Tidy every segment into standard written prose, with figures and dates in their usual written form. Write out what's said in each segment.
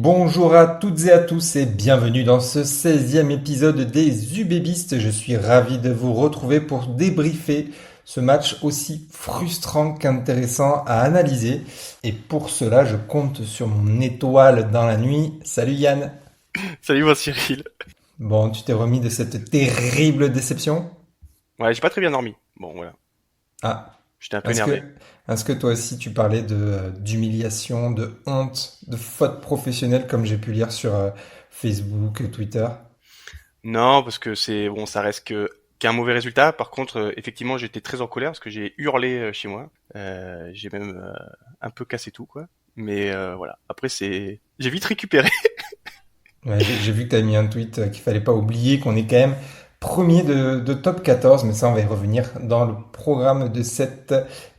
bonjour à toutes et à tous et bienvenue dans ce 16e épisode des UBBistes. Je suis ravi de vous retrouver pour débriefer ce match aussi frustrant qu'intéressant à analyser. Et pour cela, je compte sur mon étoile dans la nuit. Salut Yann. Salut moi Cyril. Bon, tu t'es remis de cette terrible déception? Ouais, j'ai pas très bien dormi. Bon voilà, Ah, j'étais un peu est-ce énervé. que, est-ce que toi aussi tu parlais d'humiliation, de honte, de faute professionnelle comme j'ai pu lire sur Facebook, Twitter? Non, parce que c'est bon, ça reste que qu'un mauvais résultat. Par contre, effectivement, j'étais très en colère parce que j'ai hurlé chez moi. J'ai même un peu cassé tout quoi. Mais voilà. Après j'ai vite récupéré. Ouais, j'ai vu que tu as mis un tweet qu'il fallait pas oublier qu'on est quand même premier de top 14, mais ça on va y revenir dans le programme de cet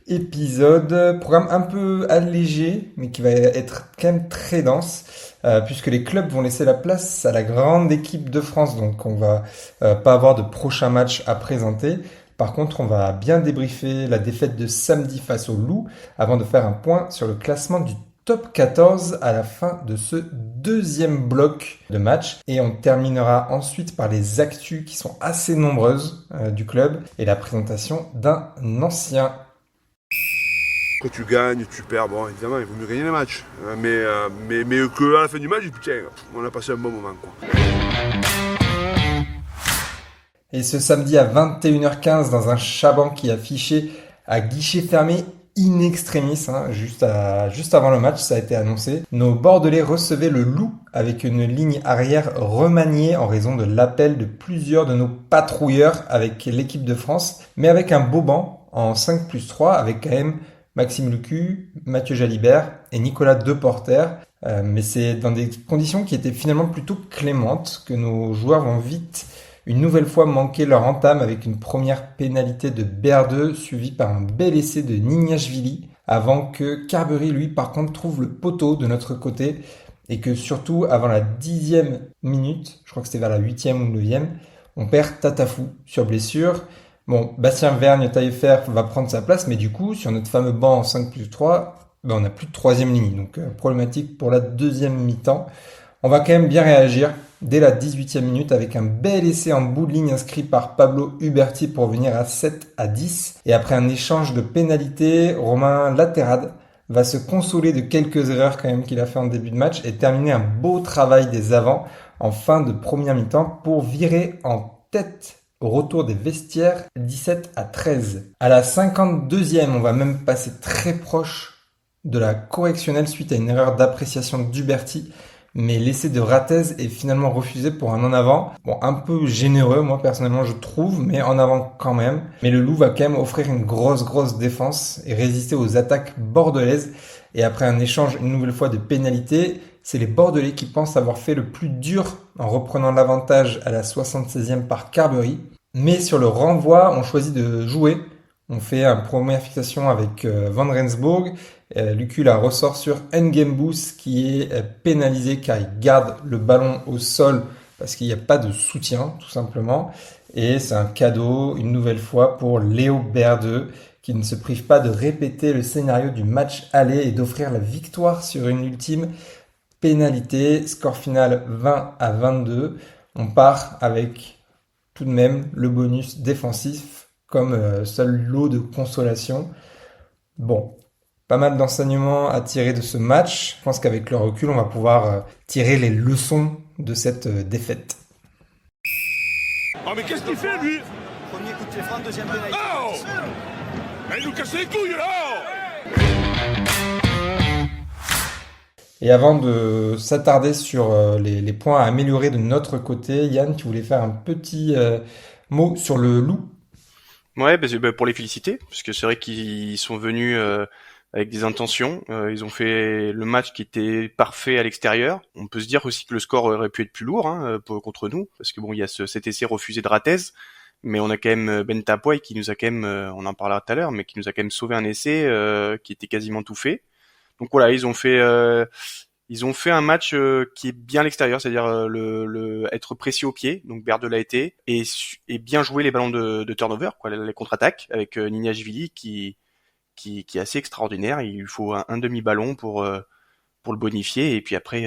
épisode. Programme un peu allégé, mais qui va être quand même très dense, puisque les clubs vont laisser la place à la grande équipe de France, donc on va pas avoir de prochain match à présenter. Par contre, on va bien débriefer la défaite de samedi face au Loup avant de faire un point sur le classement du top 14 à la fin de ce deuxième bloc de match. Et on terminera ensuite par les actus qui sont assez nombreuses du club et la présentation d'un ancien. Quand tu gagnes, tu perds, bon évidemment il vaut mieux gagner les matchs. Mais que à la fin du match, putain, on a passé un bon moment quoi. Et ce samedi à 21h15 dans un Chaban qui affichait à guichet fermé in extremis, hein, juste avant le match, ça a été annoncé. Nos Bordelais recevaient le Loup avec une ligne arrière remaniée en raison de l'appel de plusieurs de nos patrouilleurs avec l'équipe de France, mais avec un beau banc en 5+3 avec quand même Maxime Lucu, Mathieu Jalibert et Nicolas Deporter. Mais c'est dans des conditions qui étaient finalement plutôt clémentes que nos joueurs vont vite une nouvelle fois manqué leur entame avec une première pénalité de Berdeux suivie par un bel essai de Nignashvili avant que Carberry lui par contre trouve le poteau de notre côté et que surtout avant la 10e minute, je crois que c'était vers la 8e ou 9e, on perd Tatafou sur blessure. Bon, Bastien Vergne Taillefer va prendre sa place, mais du coup, sur notre fameux banc en 5+3, ben, on n'a plus de troisième ligne, donc problématique pour la deuxième mi-temps. On va quand même bien réagir dès la 18e minute avec un bel essai en bout de ligne inscrit par Pablo Huberti pour venir à 7-10. Et après un échange de pénalités, Romain Laterade va se consoler de quelques erreurs quand même qu'il a fait en début de match et terminer un beau travail des avants en fin de première mi-temps pour virer en tête au retour des vestiaires 17-13. À la 52e, on va même passer très proche de la correctionnelle suite à une erreur d'appréciation d'Huberti, mais l'essai de Ratez est finalement refusé pour un en avant. Bon, un peu généreux, moi personnellement je trouve, mais en avant quand même. Mais le Loup va quand même offrir une grosse défense et résister aux attaques bordelaises. Et après un échange une nouvelle fois de pénalités, c'est les Bordelais qui pensent avoir fait le plus dur en reprenant l'avantage à la 76e par Carberry. Mais sur le renvoi, on choisit de jouer. On fait une première fixation avec Van Rensburg. Lucula ressort sur Ngembous qui est pénalisé car il garde le ballon au sol parce qu'il n'y a pas de soutien tout simplement. Et c'est un cadeau une nouvelle fois pour Léo Berdeux qui ne se prive pas de répéter le scénario du match aller et d'offrir la victoire sur une ultime pénalité. Score final 20-22. On part avec tout de même le bonus défensif comme seul lot de consolation. Bon, pas mal d'enseignements à tirer de ce match. Je pense qu'avec le recul, on va pouvoir tirer les leçons de cette défaite. Oh mais qu'est-ce qu'il fait lui? Premier coup de pied franc, deuxième pénalité. Oh, il nous casse les couilles là. Et avant de s'attarder sur les points à améliorer de notre côté, Yann, tu voulais faire un petit mot sur le Loup. Ouais, pour les féliciter, parce que c'est vrai qu'ils sont venus avec des intentions. Ils ont fait le match qui était parfait à l'extérieur. On peut se dire aussi que le score aurait pu être plus lourd contre nous, parce que bon, il y a cet essai refusé de Ratez, mais on a quand même Ben Tapoy qui nous a quand même, on en parlera tout à l'heure, mais qui nous a quand même sauvé un essai qui était quasiment tout fait. Donc voilà, ils ont fait un match qui est bien à l'extérieur, c'est-à-dire être précis au pied, donc Berdel l'a été, et bien jouer les ballons de turnover, quoi, les contre-attaques, avec Nignashvili qui est assez extraordinaire. Il lui faut un demi-ballon pour le bonifier et puis après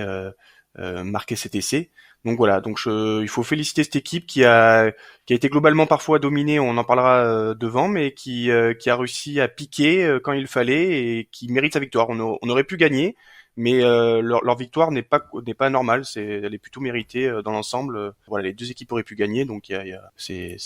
marquer cet essai. Donc voilà, il faut féliciter cette équipe qui a été globalement parfois dominée, on en parlera devant, mais qui a réussi à piquer quand il fallait et qui mérite sa victoire. On aurait pu gagner, mais leur victoire n'est pas normale, elle est plutôt méritée dans l'ensemble. Voilà, les deux équipes auraient pu gagner, donc c'est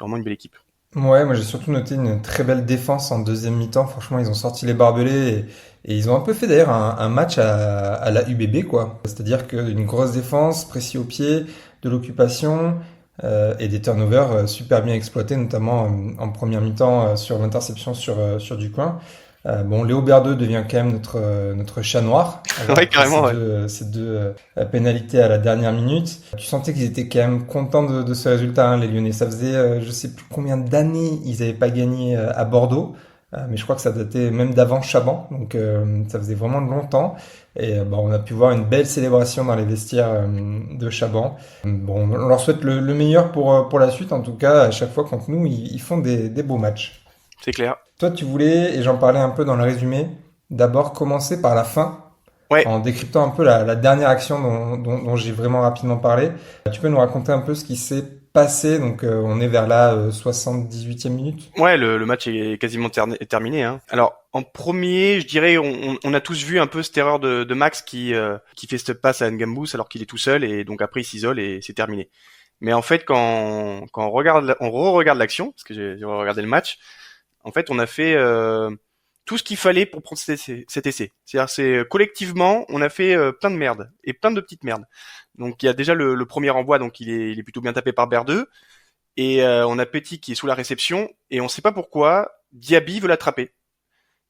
vraiment une belle équipe. Ouais, moi j'ai surtout noté une très belle défense en deuxième mi-temps. Franchement, ils ont sorti les barbelés et ils ont un peu fait d'ailleurs un match à la UBB, quoi. C'est-à-dire qu'une grosse défense, précis au pied, de l'occupation et des turnovers super bien exploités, notamment en première mi-temps sur l'interception sur du coin. Bon, Léo Berdeux devient quand même notre chat noir. Ouais, carrément, Ces deux pénalités à la dernière minute. Tu sentais qu'ils étaient quand même contents de ce résultat, hein, les Lyonnais. Ça faisait, je sais plus combien d'années ils n'avaient pas gagné à Bordeaux. Mais je crois que ça datait même d'avant Chaban. Donc, ça faisait vraiment longtemps. Et on a pu voir une belle célébration dans les vestiaires de Chaban. Bon, on leur souhaite le meilleur pour la suite. En tout cas, à chaque fois contre nous, ils font des beaux matchs. C'est clair. Toi, tu voulais, et j'en parlais un peu dans le résumé, d'abord commencer par la fin, Ouais. en décryptant un peu la dernière action dont j'ai vraiment rapidement parlé. Tu peux nous raconter un peu ce qui s'est passé? Donc, on est vers la 78e minute. Ouais, le match est quasiment terminé, hein. Alors, en premier, je dirais, on a tous vu un peu cette erreur de Max qui fait cette passe à Ngambous alors qu'il est tout seul et donc après il s'isole et c'est terminé. Mais en fait, quand on re-regarde l'action, parce que j'ai regardé le match, en fait, on a fait tout ce qu'il fallait pour prendre cet essai. C'est-à-dire, collectivement, on a fait plein de merdes et plein de petites merdes. Donc, il y a déjà le premier renvoi, donc il est plutôt bien tapé par Berdeux. Et on a Petit qui est sous la réception et on sait pas pourquoi Diaby veut l'attraper.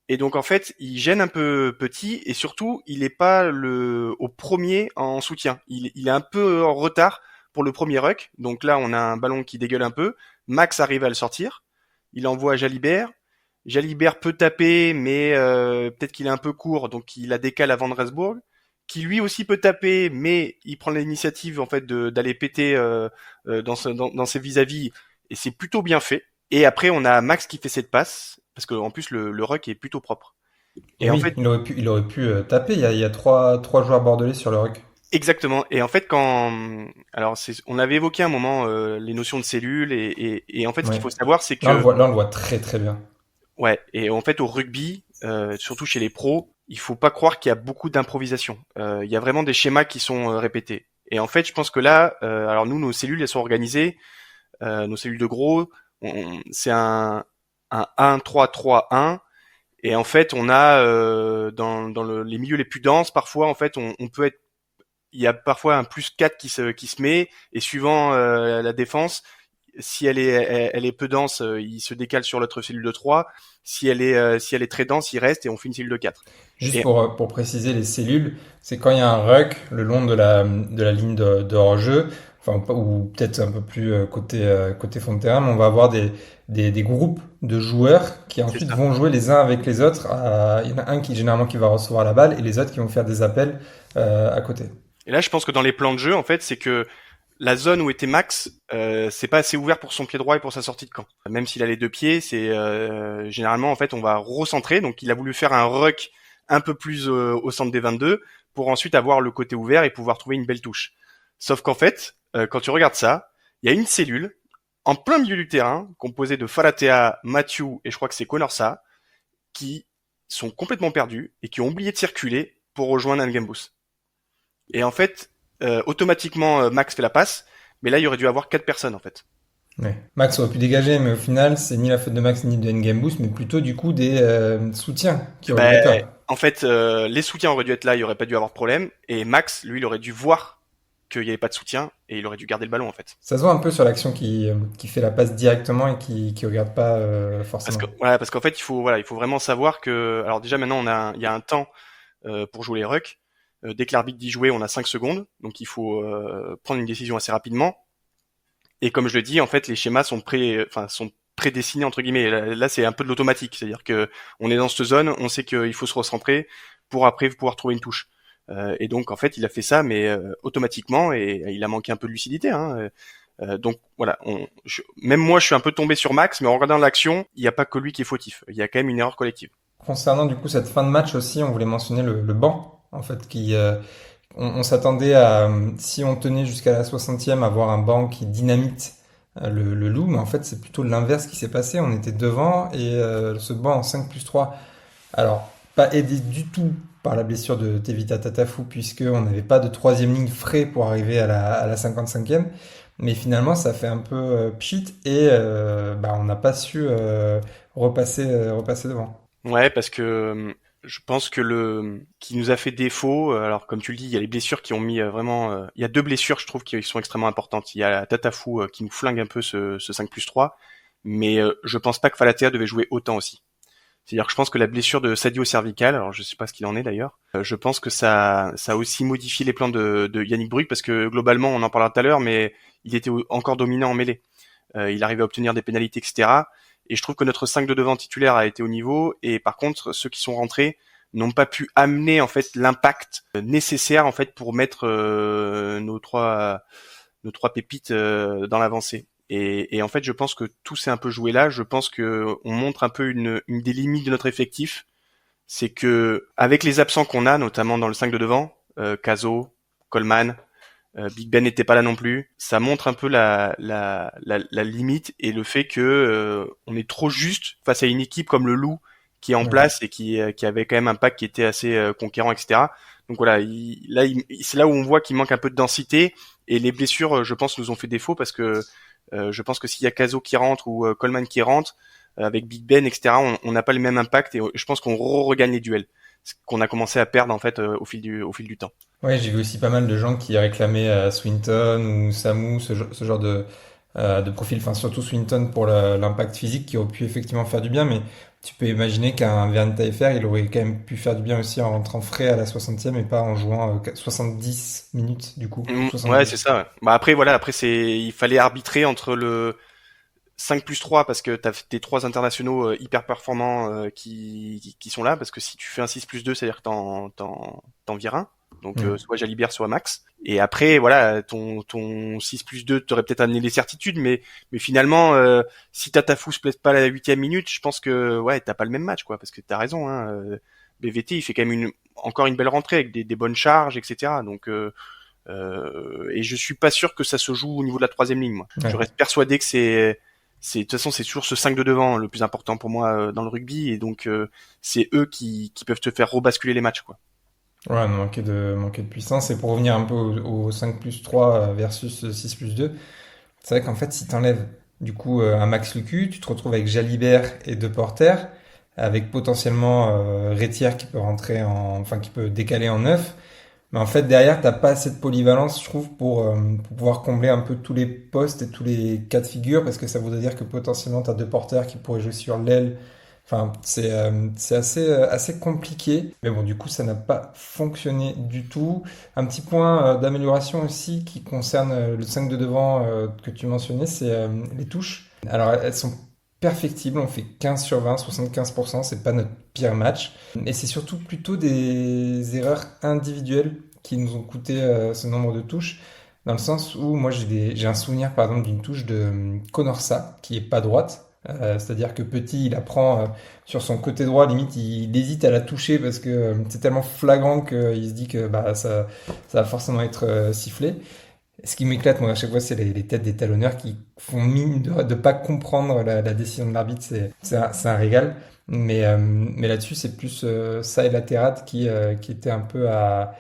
Et donc en fait, il gêne un peu Petit et surtout, il est pas au premier en soutien. Il est un peu en retard pour le premier ruck. Donc là, on a un ballon qui dégueule un peu. Max arrive à le sortir. Il envoie à Jalibert. Jalibert peut taper, mais peut-être qu'il est un peu court, donc il la décale à Van Rensburg, qui lui aussi peut taper, mais il prend l'initiative en fait d'aller péter dans ses vis-à-vis, et c'est plutôt bien fait. Et après, on a Max qui fait cette passe, parce qu'en plus le ruck est plutôt propre. Et en oui, fait, il aurait pu taper. Il y a trois joueurs bordelais sur le ruck. exactement. Et en fait, on avait évoqué un moment les notions de cellules, et en fait, ce qu'il Ouais. faut savoir, c'est que Là, on le voit très très bien. ouais, et en fait au rugby, surtout chez les pros, il faut pas croire qu'il y a beaucoup d'improvisation. Il y a vraiment des schémas qui sont répétés. Et en fait, je pense que là, alors nous, nos cellules, elles sont organisées, nos cellules de gros, c'est un 1-3-3-1. Et en fait, on a dans les milieux les plus denses, parfois, en fait, on peut être, il y a parfois un +4 qui se met, et suivant la défense, si elle est peu dense, il se décale sur l'autre cellule de 3. Si elle est très dense, il reste et on fait une cellule de 4. Juste Et pour préciser les cellules, c'est quand il y a un ruck le long de la ligne de hors-jeu, enfin, ou peut-être un peu plus côté fond de terrain, mais on va avoir des groupes de joueurs qui ensuite ça. vont jouer les uns avec les autres. Il y en a un qui généralement qui va recevoir la balle et les autres qui vont faire des appels à côté. Et là, je pense que dans les plans de jeu, en fait, c'est que la zone où était Max, c'est pas assez ouvert pour son pied droit et pour sa sortie de camp. Même s'il a les deux pieds, c'est généralement en fait on va recentrer. Donc il a voulu faire un ruck un peu plus au centre des 22 pour ensuite avoir le côté ouvert et pouvoir trouver une belle touche. Sauf qu'en fait, quand tu regardes ça, il y a une cellule en plein milieu du terrain composée de Falatea, Mathieu et je crois que c'est Konorsa qui sont complètement perdus et qui ont oublié de circuler pour rejoindre Ngambous. Et en fait, automatiquement, Max fait la passe, mais là, il y aurait dû avoir 4 personnes, en fait. Ouais. Max aurait pu dégager, mais au final, c'est ni la faute de Max ni de Ngambous, mais plutôt du coup des soutiens qui auraient dû être là. En fait, les soutiens auraient dû être là, il n'y aurait pas dû avoir de problème, et Max, lui, il aurait dû voir qu'il n'y avait pas de soutien, et il aurait dû garder le ballon, en fait. Ça se voit un peu sur l'action qui fait la passe directement et qui regarde pas forcément. Parce qu'en fait, il faut vraiment savoir que, alors déjà maintenant, il y a un temps pour jouer les rucks. Dès que l'arbitre dit jouer, on a 5 secondes, donc il faut prendre une décision assez rapidement. Et comme je le dis, en fait, les schémas sont prédessinés entre guillemets. Là, c'est un peu de l'automatique, c'est-à-dire que on est dans cette zone, on sait qu'il faut se recentrer pour après pouvoir trouver une touche. Et donc, en fait, il a fait ça, mais automatiquement, et il a manqué un peu de lucidité. Hein. Donc voilà, même moi, je suis un peu tombé sur Max, mais en regardant l'action, il n'y a pas que lui qui est fautif. Il y a quand même une erreur collective. Concernant du coup cette fin de match aussi, on voulait mentionner le banc en fait, on s'attendait à, si on tenait jusqu'à la 60e, avoir un banc qui dynamite le Loup, mais en fait, c'est plutôt l'inverse qui s'est passé. On était devant et ce banc en 5+3, alors, pas aidé du tout par la blessure de Tevita Tatafou, puisqu'on n'avait pas de troisième ligne frais pour arriver à la 55e. Mais finalement, ça fait un peu pchit et on n'a pas su repasser devant. Ouais, parce que je pense que le qui nous a fait défaut, alors comme tu le dis, il y a les blessures qui ont mis vraiment. Il y a deux blessures, je trouve, qui sont extrêmement importantes. Il y a Tatafou qui nous flingue un peu ce 5+3, mais je pense pas que Falatea devait jouer autant aussi. C'est-à-dire que je pense que la blessure de Sadio cervical, alors je sais pas ce qu'il en est d'ailleurs, je pense que ça a aussi modifié les plans de Yannick Brugge, parce que globalement, on en parlera tout à l'heure, mais il était encore dominant en mêlée. Il arrivait à obtenir des pénalités, etc. Et je trouve que notre 5 de devant titulaire a été au niveau, et par contre, ceux qui sont rentrés n'ont pas pu amener en fait l'impact nécessaire en fait pour mettre nos trois pépites dans l'avancée. Et en fait, je pense que tout s'est un peu joué là. Je pense que on montre un peu une des limites de notre effectif, c'est que avec les absents qu'on a, notamment dans le 5 de devant, Caso, Coleman, Big Ben n'était pas là non plus. Ça montre un peu la limite et le fait que on est trop juste face à une équipe comme le Loup qui est en place et qui avait quand même un pack qui était assez conquérant, etc. Donc voilà, c'est là où on voit qu'il manque un peu de densité, et les blessures, je pense, nous ont fait défaut, parce que je pense que s'il y a Caso qui rentre ou Coleman qui rentre, avec Big Ben, etc., on n'a pas le même impact, et je pense qu'on regagne les duels, ce qu'on a commencé à perdre en fait au fil du temps. Ouais, j'ai vu aussi pas mal de gens qui réclamaient Swinton ou Samu, ce genre de profil, enfin surtout Swinton pour l'impact physique qui aurait pu effectivement faire du bien, mais tu peux imaginer qu'un Vernon Taillefer, il aurait quand même pu faire du bien aussi en rentrant frais à la 60e et pas en jouant 70 minutes du coup. Ouais, 70. c'est ça. Ouais. Bah après voilà, il fallait arbitrer entre le 5+3, parce que t'as tes trois internationaux hyper performants qui sont là, parce que si tu fais un 6+2, c'est-à-dire que t'en vires un. Donc soit Jalibert, soit Max. Et après voilà, ton 6+2 t'aurais peut-être amené les certitudes, mais finalement si Tatafou se plaise pas à la 8e minute, je pense que ouais, t'as pas le même match, quoi, parce que t'as raison, hein, BVT il fait quand même encore une belle rentrée avec des bonnes charges, etc. Donc et je suis pas sûr que ça se joue au niveau de la troisième ligne, moi. Ouais. Je reste persuadé que de toute façon, c'est toujours ce 5 de devant le plus important pour moi dans le rugby, et donc c'est eux qui peuvent te faire rebasculer les matchs, quoi. Ouais, manquer de puissance. Et pour revenir un peu au 5+3 versus 6+2, c'est vrai qu'en fait, si t'enlèves du coup un Max Lucu, tu te retrouves avec Jalibert et De Porter, avec potentiellement Retière qui peut enfin qui peut décaler en 9. Mais en fait, derrière, t'as pas assez de polyvalence, je trouve, pour pouvoir combler un peu tous les postes et tous les cas de figure, parce que ça voudrait dire que potentiellement t'as deux porteurs qui pourraient jouer sur l'aile. Enfin, c'est assez compliqué. Mais bon, du coup, ça n'a pas fonctionné du tout. Un petit point d'amélioration aussi qui concerne le 5 de devant que tu mentionnais, c'est les touches. Alors, elles sont perfectibles. On fait 15/20, 75%. C'est pas notre pire match. Et c'est surtout plutôt des erreurs individuelles qui nous ont coûté ce nombre de touches. Dans le sens où moi j'ai un souvenir par exemple d'une touche de Conorsa qui est pas droite. C'est-à-dire que Petit, il apprend sur son côté droit, limite il hésite à la toucher parce que c'est tellement flagrant qu'il se dit que bah ça va forcément être sifflé. Ce qui m'éclate moi à chaque fois, c'est les têtes des talonneurs qui font mine de pas comprendre la décision de l'arbitre. C'est un régal. Mais là-dessus, c'est plus ça et la Terrade qui était un peu à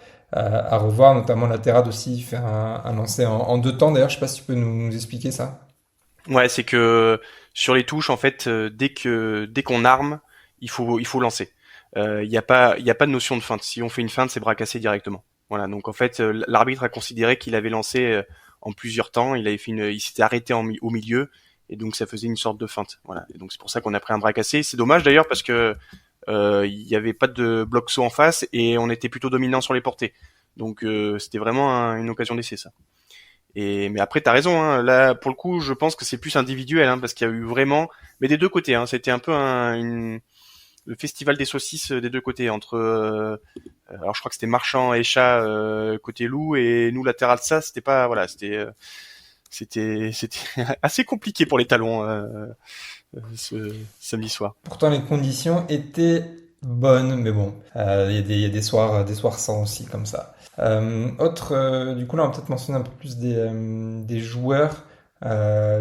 revoir, notamment la Terrade aussi faire un lancer en deux temps. D'ailleurs, je sais pas si tu peux nous expliquer ça. Ouais, c'est que sur les touches, en fait, dès qu'on arme, il faut lancer. Il y a pas de notion de feinte. Si on fait une feinte, c'est bras cassé directement. Voilà. Donc en fait, l'arbitre a considéré qu'il avait lancé en plusieurs temps. Il s'était arrêté au milieu, et donc ça faisait une sorte de feinte. Voilà. Et donc c'est pour ça qu'on a pris un bras cassé. C'est dommage d'ailleurs, parce que il y avait pas de bloc saut en face et on était plutôt dominant sur les portées. Donc c'était vraiment une occasion d'essai, ça. Mais après t'as raison, hein. Là pour le coup je pense que c'est plus individuel, hein, parce qu'il y a eu vraiment, mais des deux côtés, hein, c'était un peu le festival des saucisses des deux côtés, entre alors je crois que c'était Marchand et Chat côté Loup, et nous latéral de ça, c'était pas, voilà, c'était assez compliqué pour les talons ce samedi soir. Pourtant, les conditions étaient bonne, mais bon, il y a des soirs sans aussi comme ça. Du coup là, on va peut-être mentionner un peu plus des joueurs.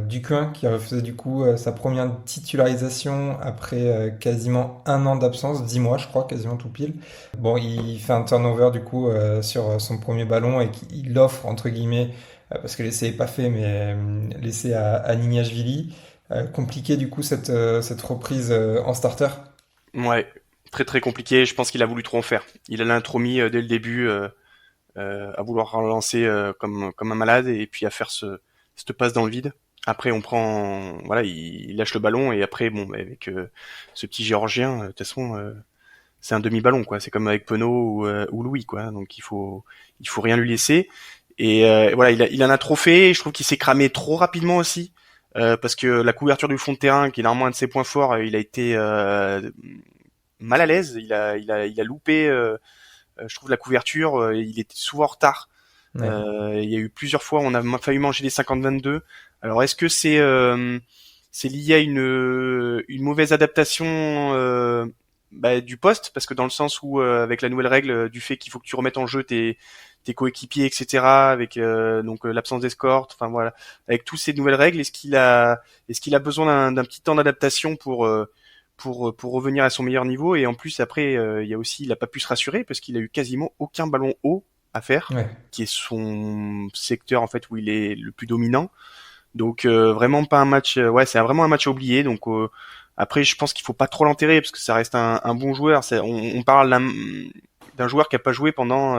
Duquin qui a refusé du coup sa première titularisation après quasiment un an d'absence, 10 mois je crois, quasiment tout pile. Bon, il fait un turnover du coup sur son premier ballon et qu'il l'offre entre guillemets parce que l'essai est pas fait, mais l'essai à Nignashvili. Compliqué du coup cette reprise en starter. Ouais, très très compliqué. Je pense qu'il a voulu trop en faire. Il a l'intromis dès le début à vouloir relancer comme un malade et puis à faire cette passe dans le vide. Après, voilà, il lâche le ballon et après, bon, avec ce petit Géorgien, de toute façon, c'est un demi-ballon, quoi. C'est comme avec Penaud ou Louis, quoi. Donc il faut rien lui laisser. Et voilà, il en a trop fait. Je trouve qu'il s'est cramé trop rapidement aussi. Parce que la couverture du fond de terrain, qui est normalement un de ses points forts, il a été mal à l'aise. Il a loupé, je trouve, la couverture. Il était souvent en retard. Ouais. Il y a eu plusieurs fois, on a failli manger des 50-22. Alors, est-ce que c'est lié à une mauvaise adaptation du poste, parce que dans le sens où avec la nouvelle règle du fait qu'il faut que tu remettes en jeu tes coéquipiers, etc., avec donc l'absence d'escorte, enfin voilà, avec toutes ces nouvelles règles, est-ce qu'il a besoin d'un petit temps d'adaptation pour revenir à son meilleur niveau? Et en plus après il a pas pu se rassurer parce qu'il a eu quasiment aucun ballon haut à faire, Ouais. qui est son secteur en fait où il est le plus dominant. Donc vraiment pas un match, ouais, c'est vraiment un match à oublier. Donc après, je pense qu'il faut pas trop l'enterrer parce que ça reste un bon joueur. On parle d'un joueur qui a pas joué pendant,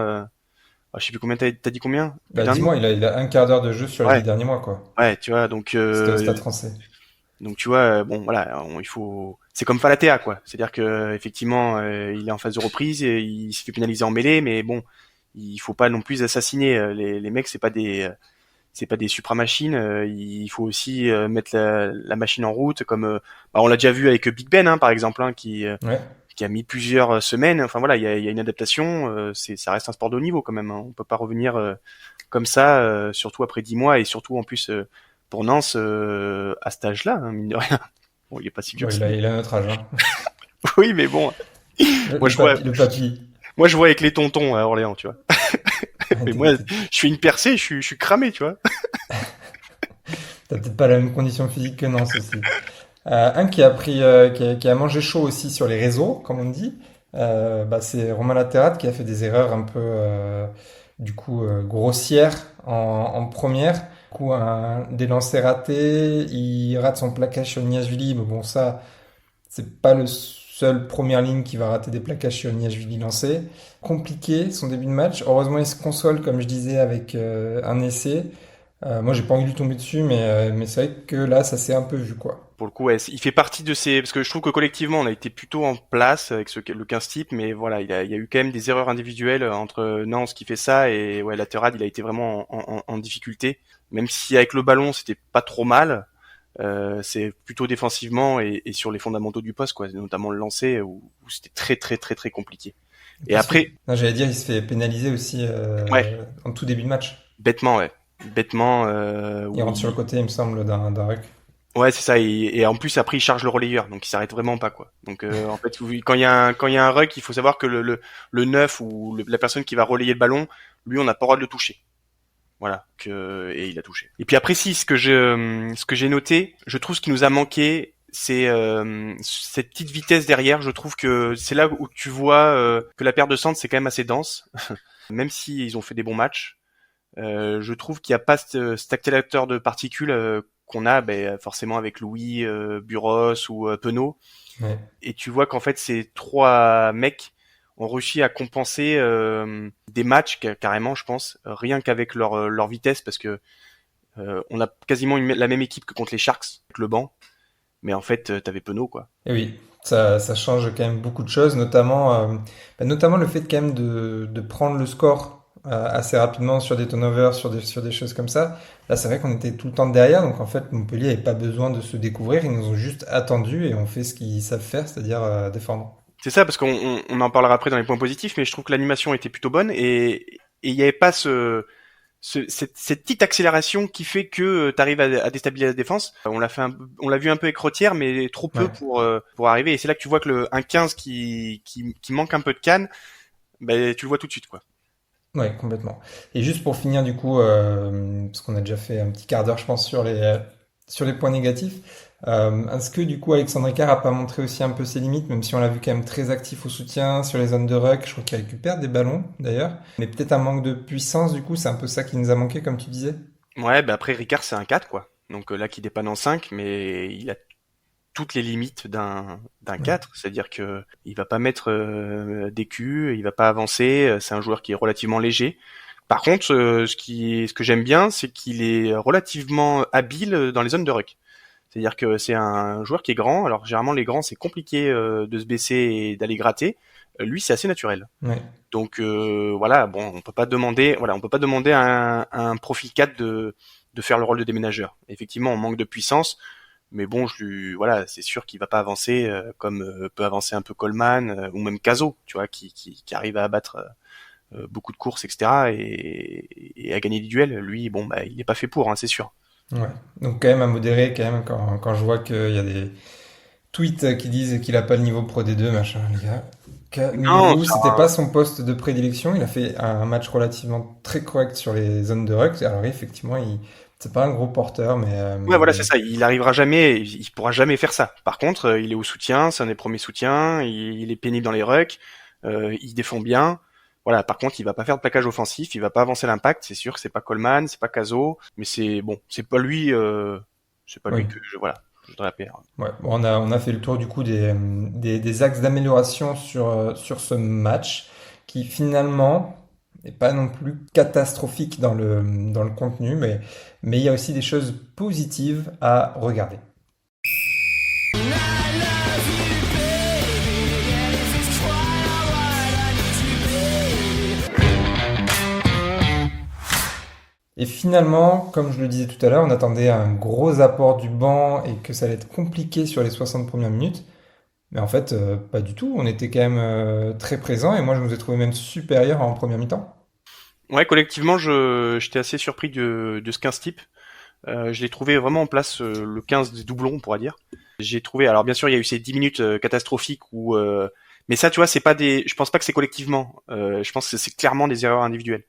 je sais plus combien t'as dit combien? Plus Bah d'un an? dis-moi, il a un quart d'heure de jeu sur les Ouais, 10 derniers mois quoi. ouais, tu vois. Donc C'était au Stade Français. tu vois, bon voilà, il faut. C'est comme Falatea quoi. C'est-à-dire que effectivement, il est en phase de reprise, et il se fait pénaliser en mêlée, mais bon, il faut pas non plus assassiner les mecs. C'est pas des supra-machines. Il faut aussi mettre la machine en route, comme on l'a déjà vu avec Big Ben, hein, par exemple, hein, Ouais. qui a mis plusieurs semaines. Enfin voilà, il y a une adaptation. Ça reste un sport de haut niveau quand même, hein. On peut pas revenir comme ça, surtout après 10 mois et surtout en plus pour Nance à cet âge-là, hein, mine de rien. Bon, il est pas si vieux Bon, que ça. il a notre âge, hein. Oui, mais bon, moi Le je vois, papy, le papy. moi je vois avec les tontons à Orléans, tu vois. Mais moi, T'as je fais une percée, je suis cramé, tu vois. peut-être pas la même condition physique que Nance aussi. Un qui a mangé chaud aussi sur les réseaux, comme on dit, c'est Romain Laterate qui a fait des erreurs un peu, grossières en première. Du coup, des lancers ratés, il rate son plaquage sur Niashvili, mais bon, ça, c'est pas le seul première ligne qui va rater des plaquages sur Niashvili lancé. Compliqué son début de match. Heureusement, il se console, comme je disais, avec un essai. Moi, j'ai pas envie de lui tomber dessus, mais c'est vrai que là, ça s'est un peu vu, quoi. Pour le coup, ouais, il fait partie de ces, parce que je trouve que collectivement, on a été plutôt en place avec le 15 type, mais voilà, il y a eu quand même des erreurs individuelles entre Nance qui fait ça et ouais, Laterade, il a été vraiment en difficulté. Même si avec le ballon, c'était pas trop mal, c'est plutôt défensivement et sur les fondamentaux du poste, quoi, notamment le lancer où c'était très très très très compliqué. Et après, Non, j'allais dire, il se fait pénaliser aussi ouais, en tout début de match. bêtement, ouais, bêtement, Il rentre sur le côté, il me semble, d'un ruck. ouais, c'est ça. Et en plus, après, il charge le relayeur, donc il s'arrête vraiment pas, quoi. Donc, en fait, quand il y a un ruck, il faut savoir que le 9 ou la personne qui va relayer le ballon, lui, on n'a pas le droit de le toucher. Voilà. Et il a touché. Et puis après, si, ce que j'ai noté, je trouve ce qui nous a manqué, c'est cette petite vitesse derrière. Je trouve que c'est là où tu vois que la paire de centre, c'est quand même assez dense. Même si ils ont fait des bons matchs. Je trouve qu'il n'y a pas cet accélérateur de particules qu'on a forcément avec Louis, Buros ou Penaud. Ouais. Et tu vois qu'en fait ces trois mecs ont réussi à compenser des matchs carrément, je pense, rien qu'avec leur vitesse, parce que on a quasiment la même équipe que contre les Sharks, avec le banc. Mais en fait, t'avais Penaud, quoi. Et oui, ça change quand même beaucoup de choses, notamment le fait quand même de prendre le score assez rapidement sur des turnovers, sur des choses comme ça. Là, c'est vrai qu'on était tout le temps derrière, donc en fait, Montpellier n'avait pas besoin de se découvrir, ils nous ont juste attendu et on fait ce qu'ils savent faire, c'est-à-dire défendre. C'est ça, parce qu'on en parlera après dans les points positifs, mais je trouve que l'animation était plutôt bonne et il n'y avait pas cette petite accélération qui fait que tu arrives à déstabiliser la défense. On l'a vu un peu avec Retière, mais trop peu pour arriver. Et c'est là que tu vois que un 15 qui manque un peu de canne, ben tu le vois tout de suite, quoi. Ouais, complètement. Et juste pour finir, du coup, parce qu'on a déjà fait un petit quart d'heure, je pense, sur les points négatifs, est-ce que, du coup, Alexandre Ricard a pas montré aussi un peu ses limites, même si on l'a vu quand même très actif au soutien, sur les zones de ruck, je crois qu'il récupère des ballons, d'ailleurs, mais peut-être un manque de puissance, du coup, c'est un peu ça qui nous a manqué, comme tu disais? Ouais, ben après Ricard c'est un 4, quoi. Donc là qui dépanne en 5, mais il a toutes les limites d'un Ouais. 4, c'est-à-dire que il va pas mettre des culs, il va pas avancer, c'est un joueur qui est relativement léger. Par contre, ce que j'aime bien, c'est qu'il est relativement habile dans les zones de ruck. C'est-à-dire que c'est un joueur qui est grand. Alors généralement les grands c'est compliqué de se baisser et d'aller gratter. Lui c'est assez naturel. Ouais. Donc voilà, bon, on peut pas demander à un profil 4 de faire le rôle de déménageur. Effectivement, on manque de puissance, mais bon, voilà, c'est sûr qu'il va pas avancer comme peut avancer un peu Coleman ou même Caso, tu vois, qui arrive à abattre beaucoup de courses, etc. et à gagner des duels. Lui, bon, bah, il est pas fait pour, hein, c'est sûr. Ouais. Donc, quand même, à modérer, quand même, quand je vois qu'il y a des tweets qui disent qu'il a pas le niveau Pro D2, machin, les gars. Non, Calmez-vous, c'était pas son poste de prédilection. Il a fait un match relativement très correct sur les zones de ruck. Alors, effectivement, c'est pas un gros porteur, mais, ouais, voilà, c'est ça. Il arrivera jamais, il pourra jamais faire ça. Par contre, il est au soutien, c'est un des premiers soutiens. Il est pénible dans les rucks, il défend bien. Voilà. Par contre, il va pas faire de plaquage offensif, il va pas avancer l'impact. C'est sûr que c'est pas Coleman, c'est pas Caso, mais c'est bon, c'est pas oui. lui que voilà, je voudrais appeler. Ouais. Bon, on a fait le tour, du coup, des axes d'amélioration sur ce match, qui finalement n'est pas non plus catastrophique dans le contenu, mais il y a aussi des choses positives à regarder. Et finalement, comme je le disais tout à l'heure, on attendait un gros apport du banc et que ça allait être compliqué sur les 60 premières minutes. Mais en fait, pas du tout. On était quand même très présents et moi, je nous ai trouvé même supérieurs en première mi-temps. Ouais, collectivement, j'étais assez surpris de ce 15 type. Je l'ai trouvé vraiment en place, le 15 des doublons, on pourra dire. J'ai trouvé, alors bien sûr, il y a eu ces 10 minutes catastrophiques où, mais ça, tu vois, c'est pas je pense pas que c'est collectivement. Je pense que c'est clairement des erreurs individuelles.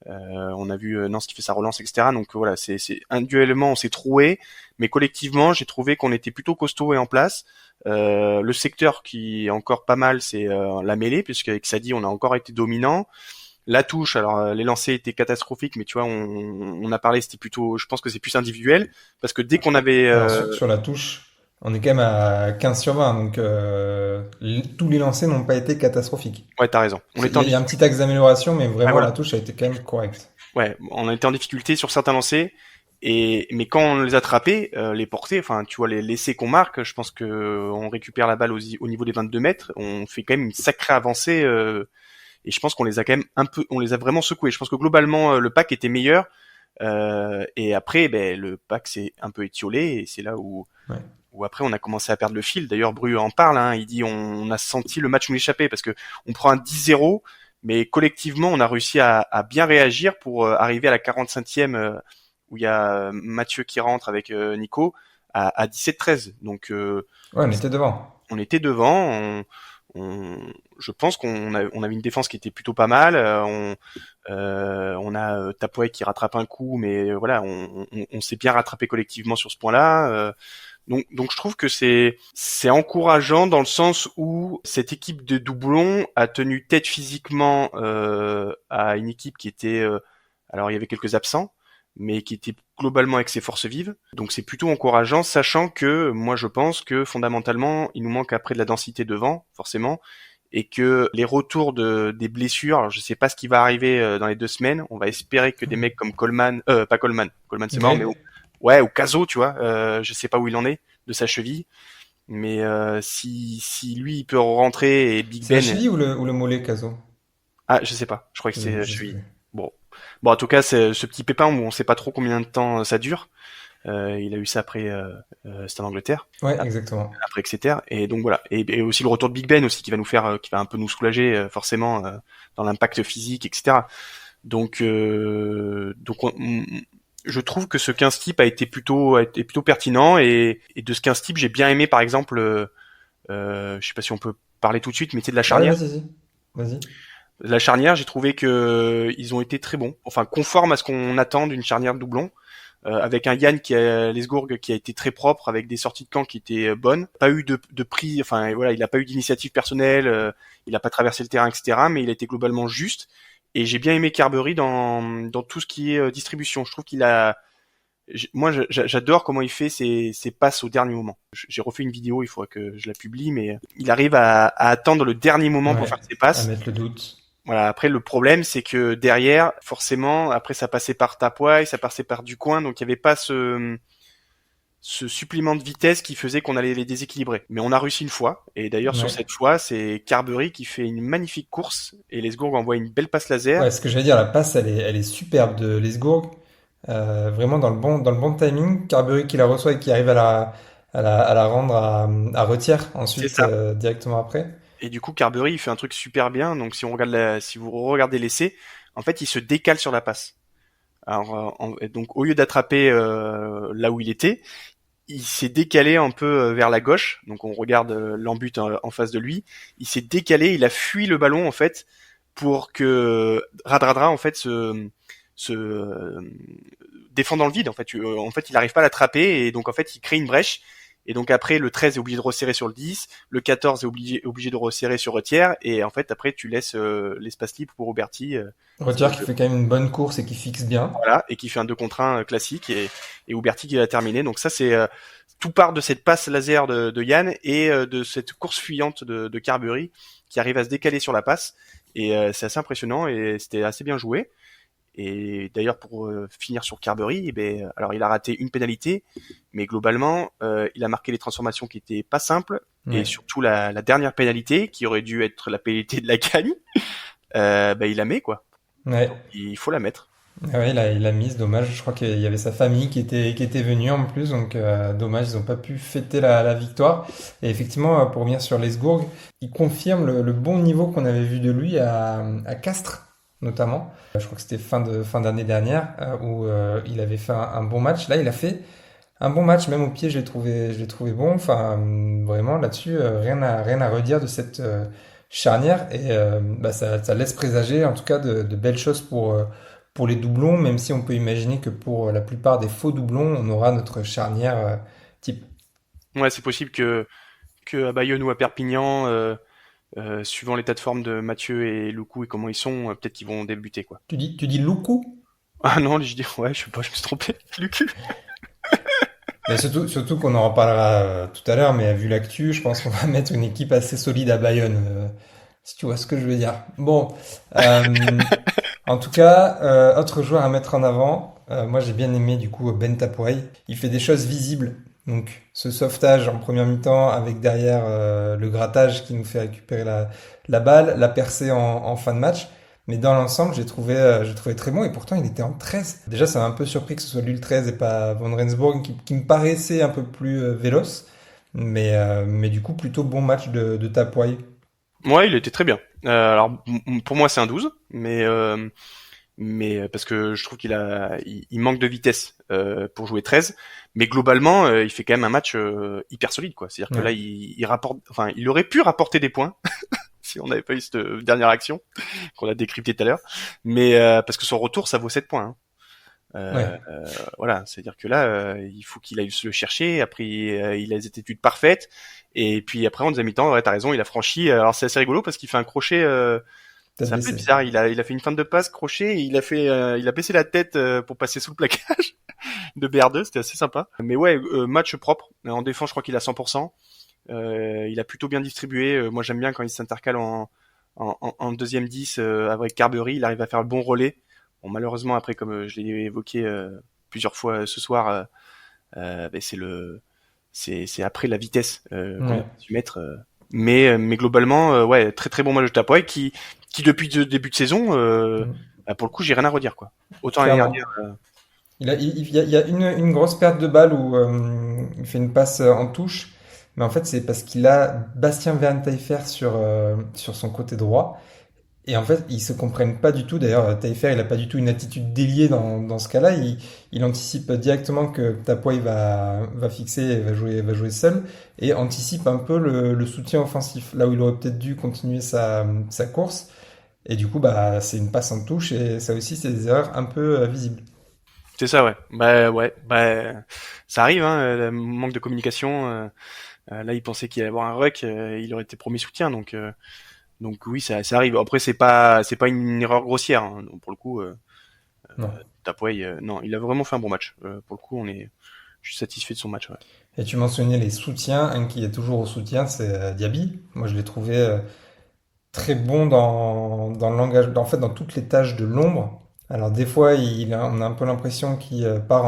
On a vu Nance qui fait sa relance, etc. Donc voilà, c'est individuellement on s'est troué, mais collectivement, j'ai trouvé qu'on était plutôt costaud et en place. Le secteur qui est encore pas mal, c'est la mêlée, puisqu'avec Sadi, on a encore été dominant. La touche, alors les lancers étaient catastrophiques, mais tu vois, on a parlé, c'était plutôt, je pense que c'est plus individuel, parce que dès qu'on avait, Alors, sur la touche, on est quand même à 15 sur 20, donc tous les lancers n'ont pas été catastrophiques. ouais, t'as raison, on était en Il y a un petit axe d'amélioration, mais ouais, vraiment, voilà. la touche a été quand même correcte. Ouais, on a été en difficulté sur certains lancers, mais quand on les a attrapés, les portées, enfin, tu vois, les laissés qu'on marque, je pense que on récupère la balle au niveau des 22 mètres, on fait quand même une sacrée avancée. Et je pense qu'on les a quand même on les a vraiment secoués. Je pense que globalement le pack était meilleur. Et après, ben, le pack s'est un peu étiolé et c'est là Ouais. où après on a commencé à perdre le fil. D'ailleurs, Bru en parle. Hein, il dit on a senti le match nous échapper parce que on prend un 10-0, mais collectivement on a réussi à bien réagir pour arriver à la 45e où il y a Mathieu qui rentre avec Nico à 17-13. Donc Ouais, on était devant. on était devant. Je pense on avait une défense qui était plutôt pas mal. On a Tapouet qui rattrape un coup, mais voilà, on s'est bien rattrapé collectivement sur ce point-là. Donc je trouve que c'est encourageant dans le sens où cette équipe de doublons a tenu tête physiquement à une équipe qui était alors il y avait quelques absents, mais qui était globalement avec ses forces vives. Donc c'est plutôt encourageant, sachant que moi je pense que fondamentalement il nous manque après de la densité devant, forcément, et que les retours des blessures, alors je sais pas ce qui va arriver dans les 2 semaines, on va espérer que des mecs comme Coleman, pas Coleman c'est mort, mais ouais, ou Caso, tu vois, je sais pas où il en est de sa cheville, mais si lui il peut rentrer et Big C'est Ben, la cheville ou le mollet, Caso? ah je sais pas, je crois que c'est la Je sais cheville. plus. Bon, en tout cas, c'est ce petit pépin où on sait pas trop combien de temps ça dure. Il a eu ça après, c'était en Angleterre, Ouais, exactement. après Exeter, et donc voilà. Et aussi le retour de Big Ben aussi qui va nous faire, qui va un peu nous soulager forcément dans l'impact physique, etc. Donc je trouve que ce 15 type a été plutôt pertinent et de ce 15 type, j'ai bien aimé par exemple, je sais pas si on peut parler tout de suite, mais c'est de la Ouais, charnière. vas-y. La charnière, j'ai trouvé que ils ont été très bons, enfin conformes à ce qu'on attend d'une charnière de doublon. Avec un Yann Lesgourg qui a été très propre, avec des sorties de camp qui étaient bonnes, pas eu de prix, enfin voilà, il a pas eu d'initiative personnelle, il a pas traversé le terrain, etc. Mais il a été globalement juste. Et j'ai bien aimé Carberry dans tout ce qui est distribution. Je trouve qu'il a, moi j'adore comment il fait ses passes au dernier moment. J'ai refait une vidéo, il faudrait que je la publie, mais il arrive à attendre le dernier moment pour Ouais, faire ses à passes. mettre le doute. Voilà. Après, le problème, c'est que derrière, forcément, après, ça passait par Tapoy, ça passait par Ducoin, donc il n'y avait pas ce supplément de vitesse qui faisait qu'on allait les déséquilibrer. Mais on a réussi une fois, et d'ailleurs, sur Ouais. cette fois, c'est Carberry qui fait une magnifique course, et Lesgourg envoie une belle passe laser. Ouais, ce que j'allais dire, la passe, elle est superbe de Lesgourg. Vraiment dans le bon timing. Carberry qui la reçoit et qui arrive à la rendre à Retière C'est ensuite, ça. directement après. Et du coup, Carberry, il fait un truc super bien, donc si vous regardez l'essai, en fait, il se décale sur la passe. Alors, donc, au lieu d'attraper là où il était, il s'est décalé un peu vers la gauche, donc on regarde l'embut en face de lui. Il s'est décalé, il a fui le ballon en fait pour que Radradra en fait se défend dans le vide. En fait, il n'arrive pas à l'attraper et donc en fait il crée une brèche. Et donc après le 13 est obligé de resserrer sur le 10, le 14 est obligé de resserrer sur Retière et en fait après tu laisses l'espace libre pour Auberti. Retière qui fait quand même une bonne course et qui fixe bien. Voilà, et qui fait un 2 contre 1 classique et Huberty qui l'a terminé. Donc ça c'est tout part de cette passe laser de Yann et de cette course fuyante de Carberry qui arrive à se décaler sur la passe et c'est assez impressionnant et c'était assez bien joué. Et d'ailleurs pour finir sur Carberry, alors il a raté une pénalité, mais globalement il a marqué les transformations qui étaient pas simples et Ouais. surtout la dernière pénalité qui aurait dû être la pénalité de la gagne, il la met quoi. Ouais. Donc il faut la mettre. Ah ouais, il a mise, dommage. Je crois qu'il y avait sa famille qui était venue en plus, donc dommage, ils n'ont pas pu fêter la victoire. Et effectivement, pour revenir sur Lesgourg, il confirme le bon niveau qu'on avait vu de lui à Castres, notamment. Je crois que c'était fin d'année dernière, où il avait fait un bon match. Là, il a fait un bon match, même au pied, je l'ai trouvé bon. Enfin, vraiment, là-dessus, rien à redire de cette charnière. Et ça laisse présager, en tout cas, de belles choses pour les doublons, même si on peut imaginer que pour la plupart des faux doublons, on aura notre charnière type. Ouais, c'est possible que à Bayonne ou à Perpignan, suivant l'état de forme de Mathieu et Loukou et comment ils sont, peut-être qu'ils vont débuter quoi. Tu dis Loukou? Ah non, je dis ouais, je sais pas, je me suis trompé. Lucu. Mais surtout qu'on en reparlera tout à l'heure, mais vu l'actu, je pense qu'on va mettre une équipe assez solide à Bayonne, si tu vois ce que je veux dire. Bon, euh, en tout cas, autre joueur à mettre en avant, moi j'ai bien aimé du coup Ben Tapouay. Il fait des choses visibles. Donc ce sauvetage en première mi-temps avec derrière le grattage qui nous fait récupérer la balle, la percée en fin de match. Mais dans l'ensemble, j'ai trouvé très bon et pourtant il était en 13. Déjà, ça m'a un peu surpris que ce soit lui le 13 et pas Van Rensburg qui me paraissait un peu plus véloce. Mais du coup, plutôt bon match de Tapouay. Ouais, il était très bien. Alors pour moi c'est un 12, mais parce que je trouve il manque de vitesse pour jouer 13, mais globalement il fait quand même un match hyper solide quoi. C'est-à-dire que Ouais. là il rapporte, enfin il aurait pu rapporter des points si on n'avait pas eu cette dernière action qu'on a décryptée tout à l'heure, mais parce que son retour ça vaut 7 points. Hein. Ouais. Voilà, c'est-à-dire que là, il faut qu'il aille se le chercher. Après, il a les études parfaites. Et puis après, en deuxième mi-temps, ouais, t'as raison, il a franchi. Alors c'est assez rigolo parce qu'il fait un crochet. Tête C'est un peu baissée. bizarre. Il a fait une fin de passe crochet. Et il a baissé la tête pour passer sous le plaquage de BR2. C'était assez sympa. Mais ouais, match propre. En défense, je crois qu'il a 100%. Il a plutôt bien distribué. Moi, j'aime bien quand il s'intercale en deuxième 10 avec Carberry. Il arrive à faire le bon relais. Bon, malheureusement, après, comme je l'ai évoqué plusieurs fois ce soir, c'est après la vitesse qu'on a Ouais. dû mettre. Mais globalement, ouais, très très bon match de Tapoy qui depuis le début de saison, Mm. pour le coup, j'ai rien à redire quoi. Autant l'année Clairement. dernière. Il y a une grosse perte de balle où il fait une passe en touche, mais en fait c'est parce qu'il a Bastien Vernteiffer sur son côté droit Et en fait, ils se comprennent pas du tout. D'ailleurs, Taillefer, il a pas du tout une attitude déliée dans ce cas-là. Il anticipe directement que Tapoy va fixer et va jouer seul et anticipe un peu le soutien offensif. Là où il aurait peut-être dû continuer sa course. Et du coup, bah, c'est une passe en touche et ça aussi, c'est des erreurs un peu visibles. C'est ça, ouais, ça arrive, hein, manque de communication. Là, il pensait qu'il allait avoir un ruck, il aurait été premier soutien, donc oui, ça arrive. Après, c'est pas une erreur grossière, hein. Donc, pour le coup, Non. Tapway, non, il a vraiment fait un bon match. Pour le coup, je suis satisfait de son match. Ouais. Et tu mentionnais les soutiens. Un qui est toujours au soutien, c'est Diaby. Moi, je l'ai trouvé très bon dans le langage, en fait, dans toutes les tâches de l'ombre. Alors, des fois, on a un peu l'impression qu'il part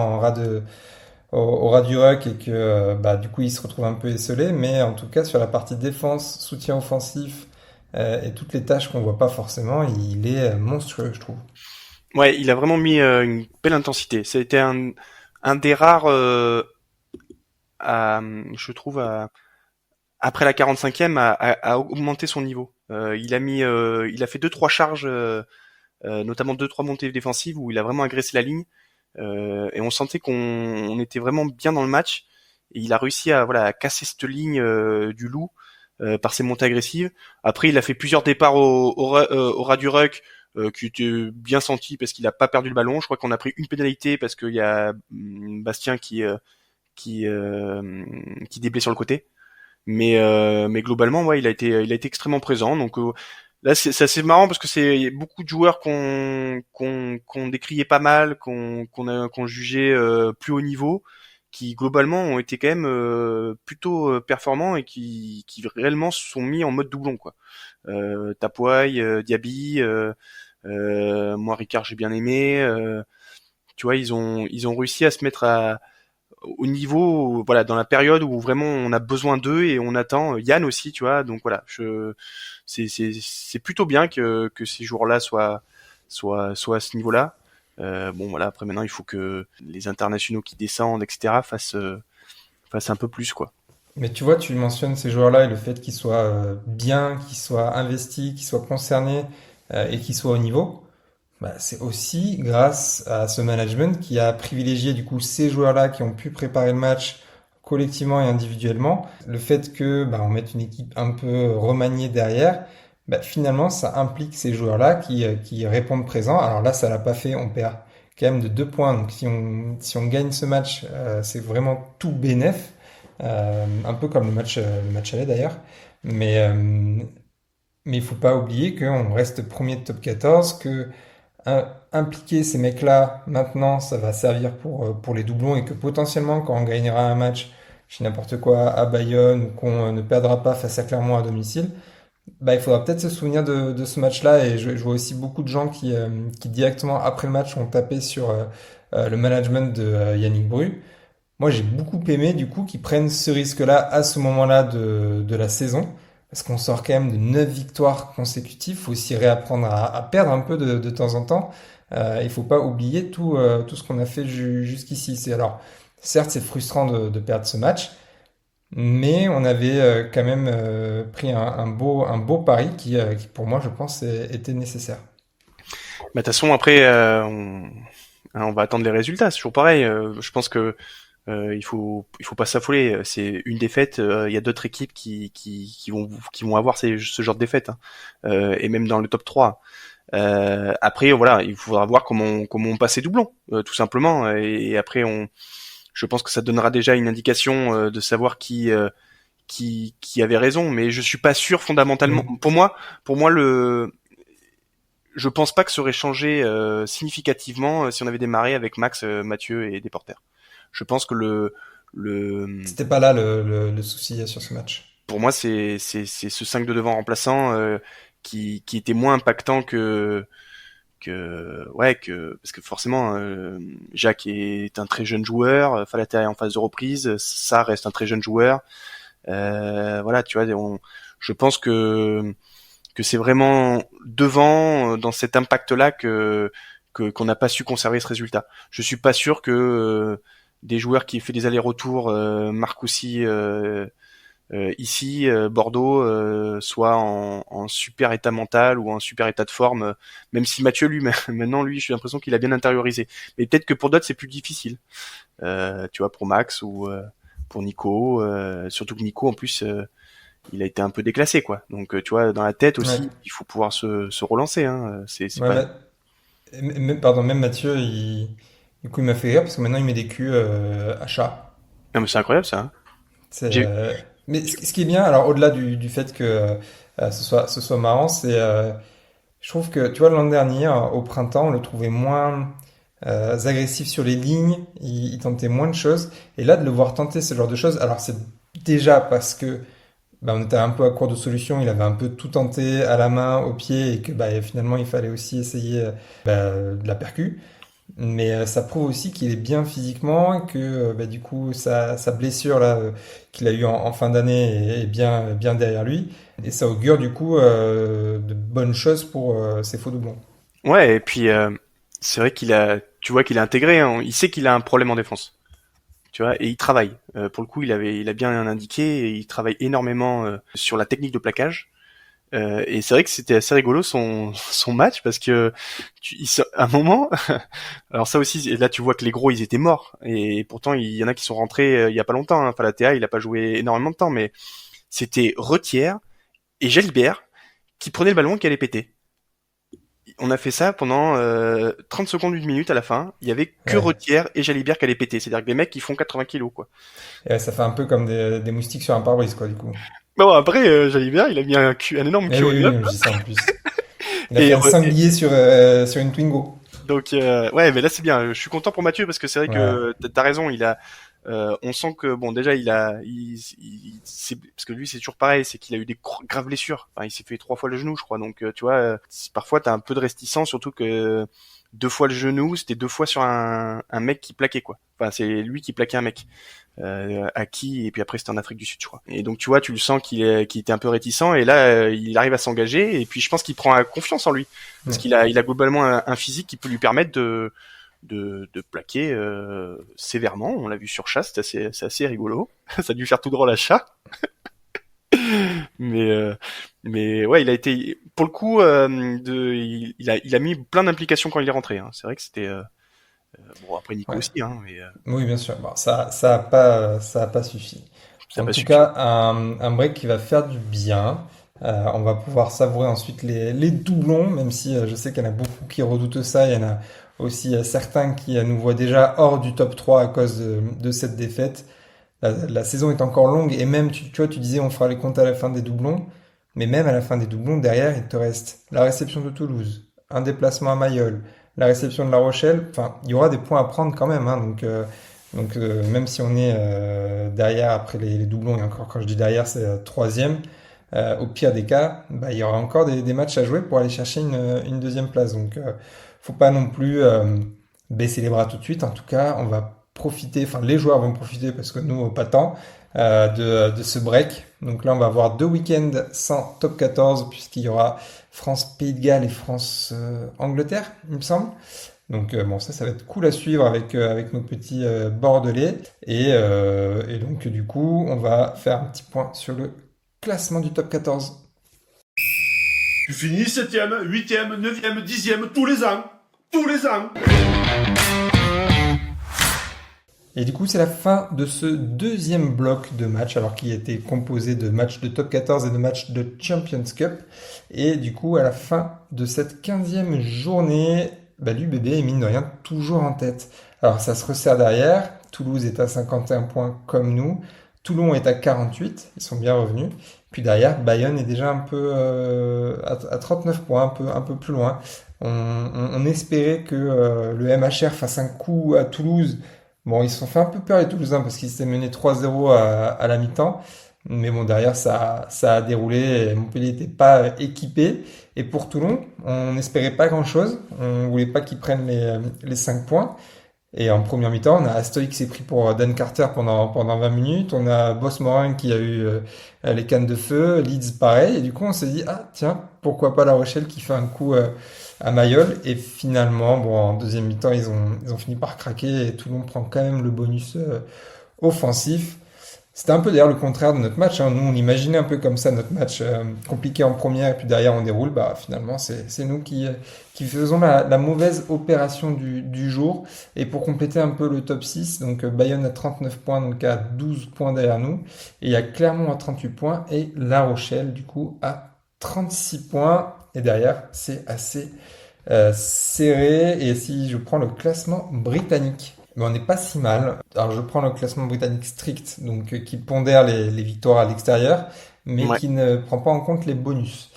au ras du ruck et que bah, du coup, il se retrouve un peu esselé. Mais en tout cas, sur la partie défense, soutien offensif et toutes les tâches qu'on voit pas forcément, il est monstrueux, je trouve. Ouais, il a vraiment mis une belle intensité. C'était un des rares, je trouve, après la 45e, à augmenter son niveau. Il a fait deux trois charges, notamment deux trois montées défensives où il a vraiment agressé la ligne. Et on sentait qu'on était vraiment bien dans le match. Et il a réussi à casser cette ligne du loup par ses montées agressives. Après, il a fait plusieurs départs au ras du ruck qui étaient bien sentis parce qu'il a pas perdu le ballon. Je crois qu'on a pris une pénalité parce qu'il y a Bastien qui déblait sur le côté. Mais globalement, ouais, il a été extrêmement présent. Donc là, c'est assez marrant parce que c'est beaucoup de joueurs qu'on décriait pas mal, qu'on jugeait plus haut niveau, qui globalement ont été quand même plutôt performants et qui réellement se sont mis en mode doublon, quoi. Tapoy, Diaby, moi Ricard j'ai bien aimé. Tu vois, ils ont réussi à se mettre au niveau, voilà, dans la période où vraiment on a besoin d'eux et on attend Yann aussi, tu vois. Donc voilà, c'est plutôt bien que ces joueurs-là soient à ce niveau-là. Bon voilà, après maintenant il faut que les internationaux qui descendent, etc. fassent un peu plus, quoi. Mais tu vois, tu mentionnes ces joueurs-là et le fait qu'ils soient bien, qu'ils soient investis, qu'ils soient concernés et qu'ils soient au niveau. Bah, c'est aussi grâce à ce management qui a privilégié du coup ces joueurs-là qui ont pu préparer le match collectivement et individuellement. Le fait que bah, on mette une équipe un peu remaniée derrière, bah, finalement ça implique ces joueurs-là qui répondent présents. Alors là, ça l'a pas fait, on perd quand même de 2 points. Donc si on gagne ce match, c'est vraiment tout bénef. Un peu comme le match aller d'ailleurs. Mais mais il faut pas oublier qu'on reste premier de top 14, que impliquer ces mecs-là, maintenant, ça va servir pour les doublons et que potentiellement, quand on gagnera un match, chez n'importe quoi, à Bayonne, ou qu'on ne perdra pas face à Clermont à domicile, bah, il faudra peut-être se souvenir de ce match-là. Et je vois aussi beaucoup de gens qui directement après le match ont tapé sur le management de Yannick Bru. Moi, j'ai beaucoup aimé du coup qu'ils prennent ce risque-là à ce moment-là de la saison. Parce qu'on sort quand même de 9 victoires consécutives. Il faut aussi réapprendre à perdre un peu de temps en temps. Il faut pas oublier tout ce qu'on a fait jusqu'ici. Alors, certes, c'est frustrant de perdre ce match, mais on avait quand même pris un beau pari qui, pour moi, je pense, était nécessaire. Bah, de toute façon, après, on va attendre les résultats. C'est toujours pareil. Je pense que il faut pas s'affoler. C'est une défaite. Il y a d'autres équipes qui vont avoir ce genre de défaite, hein. Et même dans le top 3. Après, voilà, il faudra voir comment on passe ces doublons, tout simplement. Et après, je pense que ça donnera déjà une indication de savoir qui avait raison. Mais je suis pas sûr fondamentalement. Mm. Pour moi, je pense pas que ça aurait changé significativement si on avait démarré avec Max, Mathieu et Desporter. Je pense que C'était pas là le souci sur ce match. pour moi, c'est ce 5 de devant remplaçant qui était moins impactant parce que forcément Jacques est un très jeune joueur, Falater est en phase de reprise, ça reste un très jeune joueur. Voilà, tu vois, je pense que c'est vraiment devant dans cet impact-là qu'on n'a pas su conserver ce résultat. Je suis pas sûr que des joueurs qui aient fait des allers-retours, Marcoussi, Ici, Bordeaux, soit en super état mental ou en super état de forme, même si Mathieu, lui, maintenant, lui, j'ai l'impression qu'il a bien intériorisé. Mais peut-être que pour d'autres, c'est plus difficile. Tu vois, pour Max ou pour Nico, surtout que Nico, en plus, il a été un peu déclassé, quoi. Donc, tu vois, dans la tête Ouais. aussi, il faut pouvoir se relancer. Hein. C'est Ouais, pas. pardon, même Mathieu, du coup, il m'a fait rire parce que maintenant il met des culs à chat. Non, mais c'est incroyable ça. Hein. C'est, J'ai. Mais ce qui est bien, alors au-delà du fait que ce soit marrant, c'est je trouve que, tu vois, l'an dernier, au printemps, on le trouvait moins agressif sur les lignes, il tentait moins de choses. Et là, de le voir tenter ce genre de choses, alors c'est déjà parce que bah, on était un peu à court de solutions, il avait un peu tout tenté à la main, au pied, et que bah, finalement, il fallait aussi essayer de la percu. Mais ça prouve aussi qu'il est bien physiquement, que bah, du coup sa blessure là qu'il a eu en fin d'année est bien derrière lui. Et ça augure du coup de bonnes choses pour ses faux doublons. Ouais, et puis c'est vrai tu vois qu'il a intégré. Hein. Il sait qu'il a un problème en défense. Tu vois, et il travaille. Pour le coup, il a bien indiqué, et il travaille énormément sur la technique de plaquage. Et c'est vrai que c'était assez rigolo son match parce que à un moment, alors ça aussi, là tu vois que les gros ils étaient morts et pourtant il y en a qui sont rentrés il y a pas longtemps. Hein. Falatea, il a pas joué énormément de temps, mais c'était Retière et Jalibert qui prenaient le ballon et qui allaient péter. On a fait ça pendant 30 secondes, une minute à la fin. Il y avait que Ouais. Retière et Jalibert qui allaient péter. C'est-à-dire que des mecs qui font 80 kilos, quoi. Et ça fait un peu comme des moustiques sur un pare-brise quoi du coup. Bon, après, Jalibert, il a mis un énorme Mais cul au oui, neuf. je dis ça en plus. Il a fait Et, un sanglier sur une Twingo. donc, ouais, mais là, c'est bien. Je suis content pour Mathieu parce que c'est vrai Ouais. que t'as raison. On sent que, bon, déjà, parce que lui, c'est toujours pareil, c'est qu'il a eu des graves blessures. Enfin, il s'est fait 3 fois le genou, je crois. Donc, tu vois, parfois, t'as un peu de réticence, surtout que 2 fois le genou, c'était 2 fois sur un mec qui plaquait, quoi. Enfin, c'est lui qui plaquait un mec. À qui, et puis après c'était en Afrique du Sud, je crois. Et donc tu vois, tu le sens qu'il était un peu réticent, et là il arrive à s'engager, et puis je pense qu'il prend confiance en lui, parce Ouais. il a globalement un physique qui peut lui permettre de plaquer sévèrement. On l'a vu sur chat, c'est assez rigolo. Ça a dû faire tout drôle à chat, mais euh, mais ouais, il a été pour le coup il a mis plein d'implications quand il est rentré. Hein. C'est vrai que c'était bon, après Nico Ouais. aussi, hein, mais Oui, bien sûr. Bon, ça a pas suffi. ça n'a En pas tout suffi. cas, un break qui va faire du bien. On va pouvoir savourer ensuite les doublons, même si je sais qu'il y en a beaucoup qui redoutent ça. Il y en a aussi certains qui nous voient déjà hors du top 3 à cause de cette défaite. La saison est encore longue et même, tu vois, tu disais on fera les comptes à la fin des doublons. Mais même à la fin des doublons, derrière, il te reste la réception de Toulouse, un déplacement à Mayol, la réception de La Rochelle. Enfin, il y aura des points à prendre quand même. Hein, donc même si on est derrière après les doublons, et encore quand je dis derrière, c'est troisième, au pire des cas, bah, il y aura encore des matchs à jouer pour aller chercher une deuxième place. Donc faut pas non plus baisser les bras tout de suite. En tout cas, on va profiter, enfin les joueurs vont profiter parce que nous, pas tant, de ce break. Donc là, on va avoir 2 week-ends sans top 14 puisqu'il y aura France-Pays de Galles et France-Angleterre, il me semble. Donc bon, ça va être cool à suivre avec nos petits Bordelais. Et donc du coup, on va faire un petit point sur le classement du top 14. Tu finis 7ème, 8ème, 9ème, 10ème tous les ans. Tous les ans. Et du coup, c'est la fin de ce deuxième bloc de matchs, alors qui était composé de matchs de top 14 et de matchs de Champions Cup. Et du coup, à la fin de cette 15e journée, bah, l'UBB est mine de rien toujours en tête. Alors ça se resserre derrière, Toulouse est à 51 points comme nous, Toulon est à 48, ils sont bien revenus. Puis derrière, Bayonne est déjà un peu à 39 points, un peu plus loin. On espérait que le MHR fasse un coup à Toulouse. Bon, ils se sont fait un peu peur les Toulousains parce qu'ils s'étaient menés 3-0 à la mi-temps. Mais bon, derrière, ça a déroulé. Et Montpellier n'était pas équipé. Et pour Toulon, on n'espérait pas grand-chose. On voulait pas qu'ils prennent les 5 points. Et en première mi-temps, on a Astoy qui s'est pris pour Dan Carter pendant 20 minutes. On a Boss Morin qui a eu les cannes de feu. Leeds pareil. Et du coup, on s'est dit, ah tiens, pourquoi pas La Rochelle qui fait un coup à Mayol. Et finalement, bon, en deuxième mi-temps, ils ont fini par craquer. Et Toulon prend quand même le bonus offensif. C'était un peu d'ailleurs le contraire de notre match, hein. Nous, on imaginait un peu comme ça notre match compliqué en première et puis derrière on déroule. Bah, finalement, c'est nous qui faisons la mauvaise opération du jour. Et pour compléter un peu le top 6, donc Bayonne à 39 points, donc à 12 points derrière nous. Et il y a Clermont à 38 points et La Rochelle, du coup, à 36 points. Et derrière, c'est assez serré. Et si je prends le classement britannique, mais on n'est pas si mal. Alors je prends le classement britannique strict, donc qui pondère les victoires à l'extérieur, mais Ouais. qui ne prend pas en compte les bonus.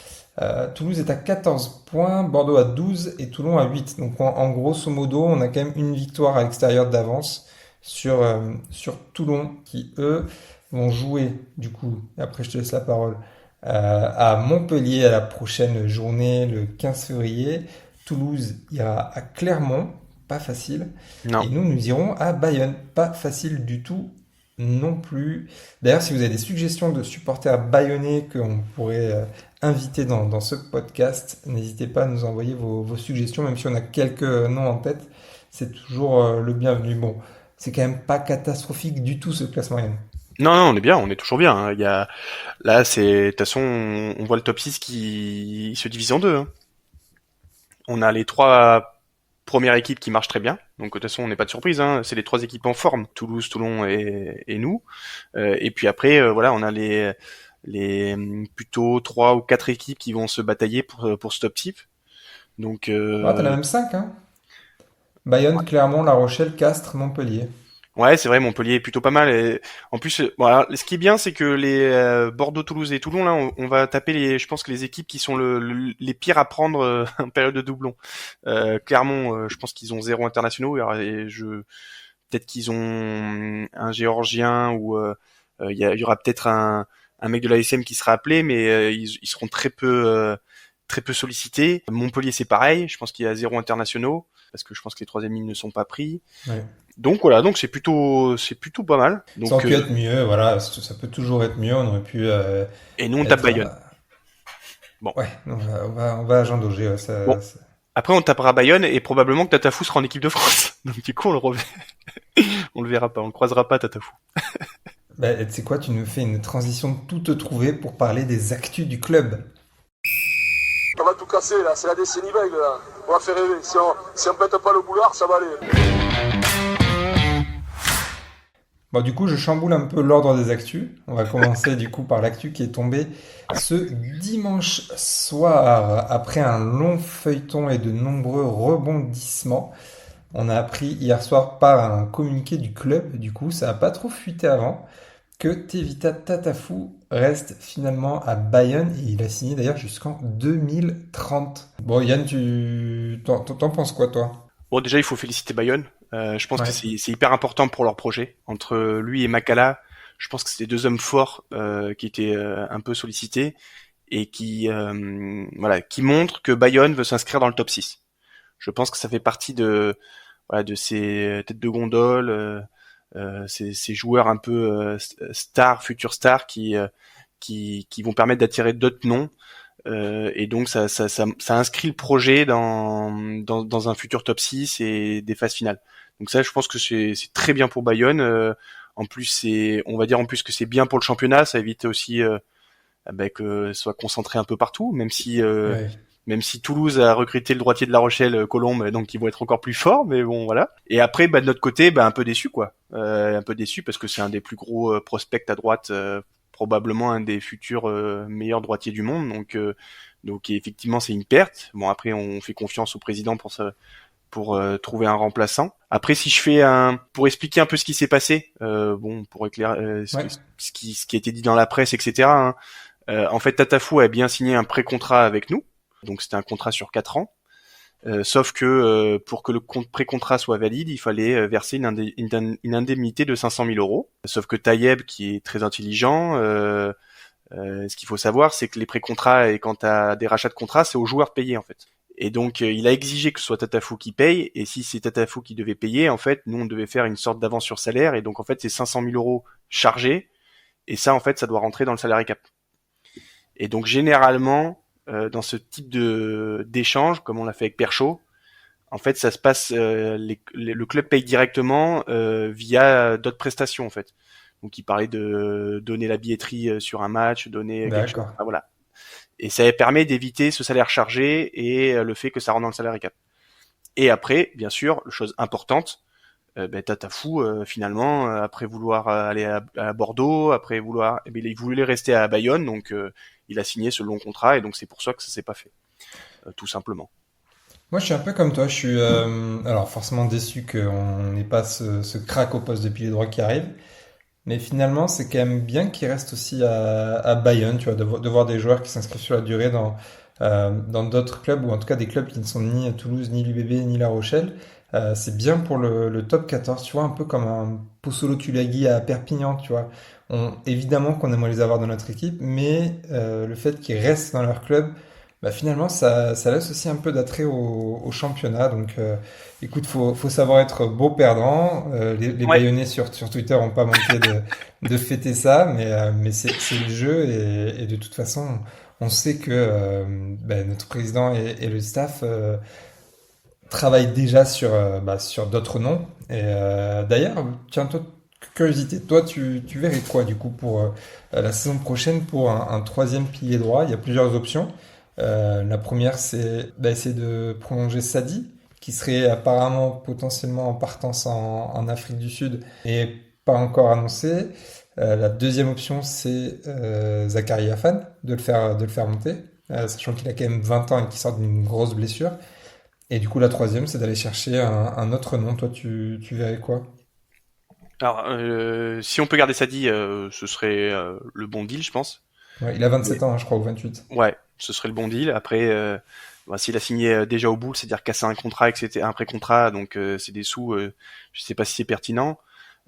Toulouse est à 14 points, Bordeaux à 12 et Toulon à 8. Donc en grosso modo, on a quand même une victoire à l'extérieur d'avance sur Toulon, qui eux vont jouer, du coup, et après je te laisse la parole, à Montpellier à la prochaine journée, le 15 février. Toulouse ira à Clermont, pas facile. Non. Et nous irons à Bayonne. Pas facile du tout non plus. D'ailleurs, si vous avez des suggestions de supporters bayonnais qu'on pourrait inviter dans ce podcast, n'hésitez pas à nous envoyer vos suggestions, même si on a quelques noms en tête. C'est toujours le bienvenu. Bon, c'est quand même pas catastrophique du tout ce classement, Yann. Non, on est bien, on est toujours bien, hein. Il y a, là, de toute façon, on voit le top 6 qui se divise en deux, hein. On a les trois premières équipes qui marchent très bien. Donc, de toute façon, on n'est pas de surprise, hein. C'est les trois équipes en forme. Toulouse, Toulon et nous. Et puis après, voilà, on a les plutôt trois ou quatre équipes qui vont se batailler pour ce top type. Donc, Ah, t'en as même 5, hein? Bayonne, Clermont, La Rochelle, Castres, Montpellier. ouais, c'est vrai, Montpellier est plutôt pas mal. Et en plus, voilà, ce qui est bien, c'est que les Bordeaux, Toulouse et Toulon, là, on va taper je pense que les équipes qui sont les pires à prendre en période de doublon. Clermont, je pense qu'ils ont 0 internationaux. Peut-être qu'ils ont un Géorgien ou il y aura peut-être un mec de l'ASM qui sera appelé, mais ils seront très peu sollicités. Montpellier, c'est pareil. Je pense qu'il y a 0 internationaux parce que je pense que les troisième lignes ne sont pas pris. Ouais. Donc voilà, donc c'est plutôt pas mal. Ça Donc aurait pu être mieux, voilà, ça peut toujours être mieux. On aurait pu et nous on tape être. Bayonne. Bon. Ouais, on va à Jean Daugé. Ouais, Bon. Après on tapera Bayonne et probablement que Tatafou sera en équipe de France. Donc du coup on le verra pas, on le croisera pas Tatafou. Bah, tu sais quoi, tu nous fais une transition toute trouvée pour parler des actus du club. On va tout casser là, c'est la décennie bègle là. On va faire rêver. Si on pète pas le boulard, ça va aller. Bon, du coup, je chamboule un peu l'ordre des actus. On va commencer du coup par l'actu qui est tombée ce dimanche soir. Après un long feuilleton et de nombreux rebondissements, on a appris hier soir par un communiqué du club, du coup, ça n'a pas trop fuité avant, que Tevita Tatafou reste finalement à Bayonne et il a signé d'ailleurs jusqu'en 2030. Bon, Yann, t'en penses quoi, toi? Bon déjà il faut féliciter Bayonne. Je pense que Ouais. c'est hyper important pour leur projet. Entre lui et Makala, je pense que c'est deux hommes forts qui étaient un peu sollicités et qui montrent que Bayonne veut s'inscrire dans le top 6. Je pense que ça fait partie de ces têtes de gondole, ces joueurs un peu stars, futurs stars qui vont permettre d'attirer d'autres noms. Et donc ça inscrit le projet dans un futur top 6 et des phases finales. Donc ça, je pense que c'est très bien pour Bayonne. En plus, on va dire en plus que c'est bien pour le championnat. Ça évite aussi que ce soit concentré un peu partout, Ouais. même si Toulouse a recruté le droitier de La Rochelle, Colombe, donc ils vont être encore plus forts, mais bon voilà. Et après, de notre côté, un peu déçu quoi, un peu déçu parce que c'est un des plus gros prospects à droite, probablement un des futurs meilleurs droitiers du monde, donc effectivement c'est une perte. Bon après, on fait confiance au président pour trouver un remplaçant. Après, si je fais pour expliquer un peu ce qui s'est passé, pour éclairer Ouais. ce qui a été dit dans la presse, etc. Hein, en fait, Tatafou a bien signé un pré-contrat avec nous. Donc c'était un contrat sur 4 ans. Sauf que pour que le pré-contrat soit valide, il fallait verser une indemnité de 500 000 euros. Sauf que Tayeb, qui est très intelligent, ce qu'il faut savoir, c'est que les pré-contrats et quand t'as des rachats de contrats, c'est aux joueurs de payer en fait. Et donc il a exigé que ce soit Tatafou qui paye. Et si c'est Tatafou qui devait payer, en fait, nous on devait faire une sorte d'avance sur salaire. Et donc en fait, c'est 500 000 euros chargés. Et ça, en fait, ça doit rentrer dans le salarié cap. Et donc généralement, dans ce type d'échange, comme on l'a fait avec Perchaud, en fait, ça se passe, le club paye directement via d'autres prestations, en fait. Donc il parlait de donner la billetterie sur un match, donner quelque chose. D'accord. Ah, voilà. Et ça permet d'éviter ce salaire chargé et le fait que ça rentre dans le salary cap. Et après, bien sûr, chose importante, Tatafou, finalement, après vouloir aller à Bordeaux, après vouloir, il voulait rester à Bayonne, donc il a signé ce long contrat, et donc c'est pour ça que ça s'est pas fait, tout simplement. Moi, je suis un peu comme toi. Je suis alors forcément déçu qu'on n'ait pas ce crack au poste de pilier droit qui arrive. Mais finalement, c'est quand même bien qu'il reste aussi à Bayonne, tu vois, de voir des joueurs qui s'inscrivent sur la durée dans d'autres clubs, ou en tout cas des clubs qui ne sont ni Toulouse, ni l'UBB, ni La Rochelle. C'est bien pour le top 14, tu vois, un peu comme un Poussolo Tulagi à Perpignan, tu vois. Évidemment qu'on aimerait les avoir dans notre équipe, mais le fait qu'ils restent dans leur club, bah finalement, ça laisse aussi un peu d'attrait au championnat. Donc, écoute, faut savoir être beau perdant. Les Ouais. Bayonnais sur Twitter ont pas manqué de fêter ça, mais c'est le jeu et de toute façon, on sait que notre président et le staff travaillent déjà sur d'autres noms. Et d'ailleurs, tiens, toi, curiosité, toi, tu verrais quoi du coup pour la saison prochaine pour un troisième pilier droit? Il y a plusieurs options. La première, c'est essayer de prolonger Sadi, qui serait apparemment potentiellement en partance en Afrique du Sud et pas encore annoncé. La deuxième option, c'est Zachary Afan, de le faire monter, sachant qu'il a quand même 20 ans et qu'il sort d'une grosse blessure. Et du coup, la troisième, c'est d'aller chercher un autre nom. Toi, tu verrais quoi? Alors, si on peut garder Sadi, ce serait le bon deal, je pense. Ouais, il a Mais 27 ans, hein, je crois, ou 28. ouais, ce serait le bon deal. Après, s'il a signé déjà au bout, c'est-à-dire casser un contrat, un pré-contrat, donc c'est des sous. Je sais pas si c'est pertinent.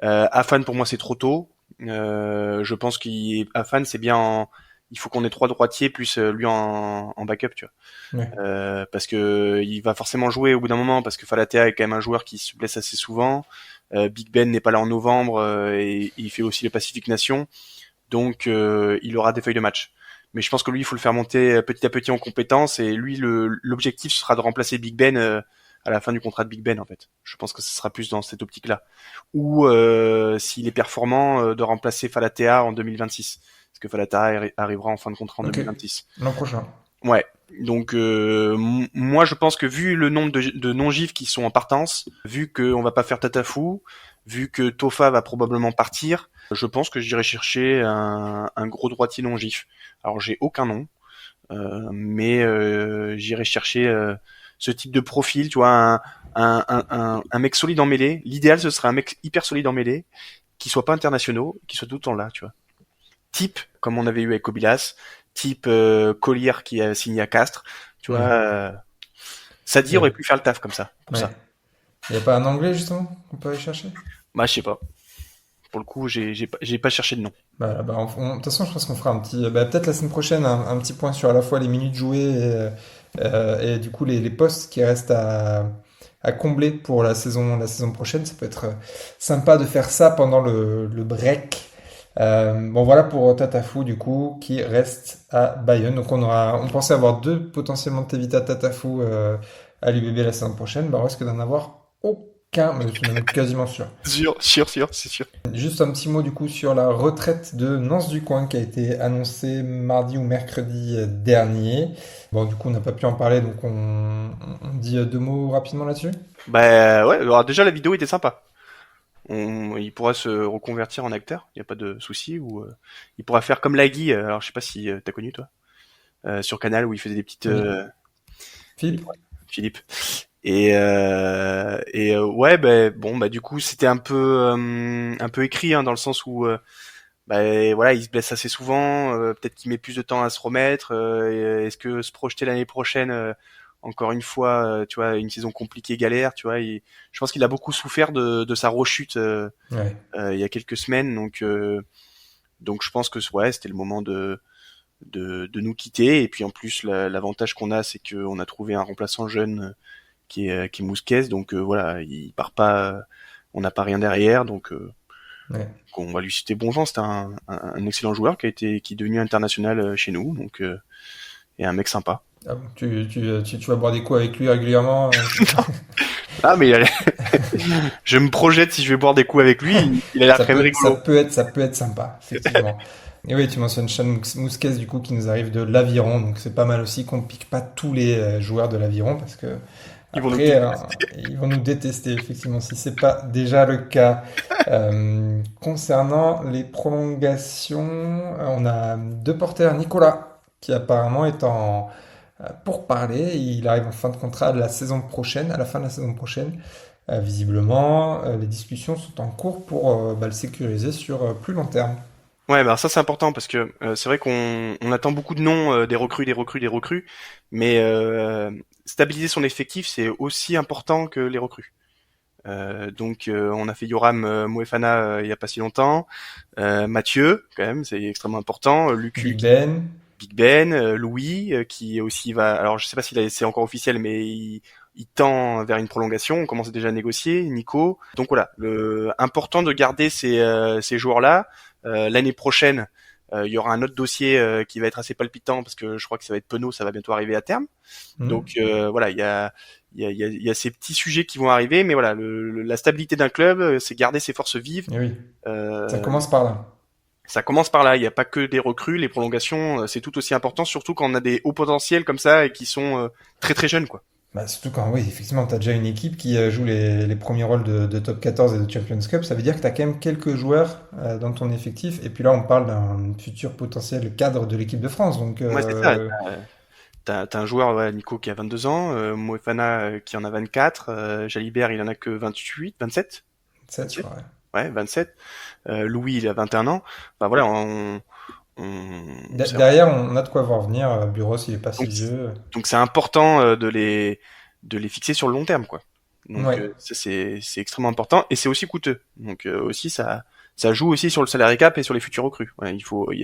Afan, pour moi, c'est trop tôt. Je pense qu'Afan, c'est bien. Il faut qu'on ait 3 droitiers plus lui en backup, tu vois. Ouais. Parce que il va forcément jouer au bout d'un moment, parce que Falatea est quand même un joueur qui se blesse assez souvent. Big Ben n'est pas là en novembre et il fait aussi les Pacific Nations, donc il aura des feuilles de match. Mais je pense que lui, il faut le faire monter petit à petit en compétences, et lui, l'objectif ce sera de remplacer Big Ben à la fin du contrat de Big Ben, en fait. Je pense que ce sera plus dans cette optique-là. Ou s'il est performant, de remplacer Falatea en 2026, parce que Falatea arrivera en fin de contrat en Ok, 2026. l'an prochain. Ouais. Donc moi je pense que vu le nombre de non-gifs qui sont en partance, vu qu'on va pas faire Tatafou, vu que Tofa va probablement partir, je pense que j'irai chercher un gros droitier non-gif. Alors j'ai aucun nom, mais j'irai chercher ce type de profil, tu vois, un mec solide en mêlée. L'idéal ce serait un mec hyper solide en mêlée, qui soit pas internationaux, qui soit tout le temps là, tu vois. Type comme on avait eu avec Kobilas, type Collier qui a signé à Castres, tu vois. Ouais. Sadi Ouais. aurait pu faire le taf comme ça, pour Ouais. ça. Il n'y a pas un anglais, justement, qu'on peut aller chercher? Bah je sais pas. Pour le coup, j'ai pas cherché de nom. De toute façon, je pense qu'on fera peut-être la semaine prochaine, un petit point sur à la fois les minutes jouées et du coup les postes qui restent à combler pour la saison prochaine. Ça peut être sympa de faire ça pendant le break. Bon, voilà pour Tatafou, du coup, qui reste à Bayonne. Donc, on pensait avoir deux potentiellement Tevita Tatafou à l'UBB la saison prochaine. Bah, on risque d'en avoir aucun, mais je suis même quasiment sûr. Sûr, c'est sûr. Juste un petit mot du coup sur la retraite de Nance Ducoing qui a été annoncée mardi ou mercredi dernier. Bon, du coup, on n'a pas pu en parler, donc on dit deux mots rapidement là-dessus. Bah ouais, alors déjà la vidéo était sympa. Il pourra se reconvertir en acteur, il y a pas de souci, ou il pourra faire comme Lagui, alors je sais pas si t'as connu toi, sur Canal où il faisait des petites Oui. Philippe? Philippe. Et ouais, bon, du coup c'était un peu écrit, hein, dans le sens où voilà, il se blesse assez souvent, peut-être qu'il met plus de temps à se remettre. Et est-ce que se projeter l'année prochaine, encore une fois, tu vois, une saison compliquée, galère, tu vois, je pense qu'il a beaucoup souffert de sa rechute Ouais. il y a quelques semaines, donc je pense que ouais, c'était le moment de nous quitter. Et puis en plus, l'avantage qu'on a, c'est qu'on a trouvé un remplaçant jeune qui est Mousquez, donc voilà, il part pas, on n'a pas rien derrière, donc Ouais. on va lui citer bon vent. C'était un excellent joueur qui est devenu international chez nous, donc et un mec sympa. Ah bon, tu vas boire des coups avec lui régulièrement? Ah mais Je me projette si je vais boire des coups avec lui. Il a l'air très rigolo. Ça peut être sympa, effectivement. Et oui, tu mentionnes Sean Mousquez, du coup, qui nous arrive de l'Aviron. Donc, c'est pas mal aussi qu'on pique pas tous les joueurs de l'Aviron parce que Ils vont nous après, ils vont nous détester, effectivement, si c'est pas déjà le cas. Concernant les prolongations, on a deux porteurs, Nicolas, qui apparemment est en pourparlers. Il arrive en fin de contrat de la saison prochaine, à la fin de la saison prochaine. Visiblement, les discussions sont en cours pour le sécuriser sur plus long terme. Ouais, bah ça c'est important parce que c'est vrai qu'on attend beaucoup de noms, des recrues, mais stabiliser son effectif c'est aussi important que les recrues. Donc on a fait Yoram Moefana il y a pas si longtemps, Mathieu quand même c'est extrêmement important, Lucu, Big Ben, Louis qui aussi va. Alors je sais pas c'est encore officiel, mais il tend vers une prolongation. On commence déjà à négocier. Nico. Donc voilà, important de garder ces joueurs-là. L'année prochaine, il y aura un autre dossier qui va être assez palpitant parce que je crois que ça va être Penaud, ça va bientôt arriver à terme. Donc voilà, il y a ces petits sujets qui vont arriver, mais voilà, la stabilité d'un club, c'est garder ses forces vives. Et oui. Ça commence par là. Ça commence par là. Il n'y a pas que des recrues, les prolongations, c'est tout aussi important, surtout quand on a des hauts potentiels comme ça et qui sont très très jeunes, quoi. Bah, surtout quand, oui, effectivement, tu as déjà une équipe qui joue les premiers rôles de Top 14 et de Champions Cup. Ça veut dire que tu as quand même quelques joueurs dans ton effectif. Et puis là, on parle d'un futur potentiel cadre de l'équipe de France. Donc, Ouais, c'est ça. T'as un joueur, ouais, Nico, qui a 22 ans, Moefana qui en a 24, Jalibert, il en a que 28, 27? 7, je crois, ouais, 27. Louis, il a 21 ans. Enfin voilà, derrière, on a de quoi voir venir. Buros, il est pas si vieux. Donc c'est important de les fixer sur le long terme, quoi. Donc Ouais. ça c'est extrêmement important et c'est aussi coûteux. Donc aussi ça joue aussi sur le salary cap et sur les futurs recrues. Ouais,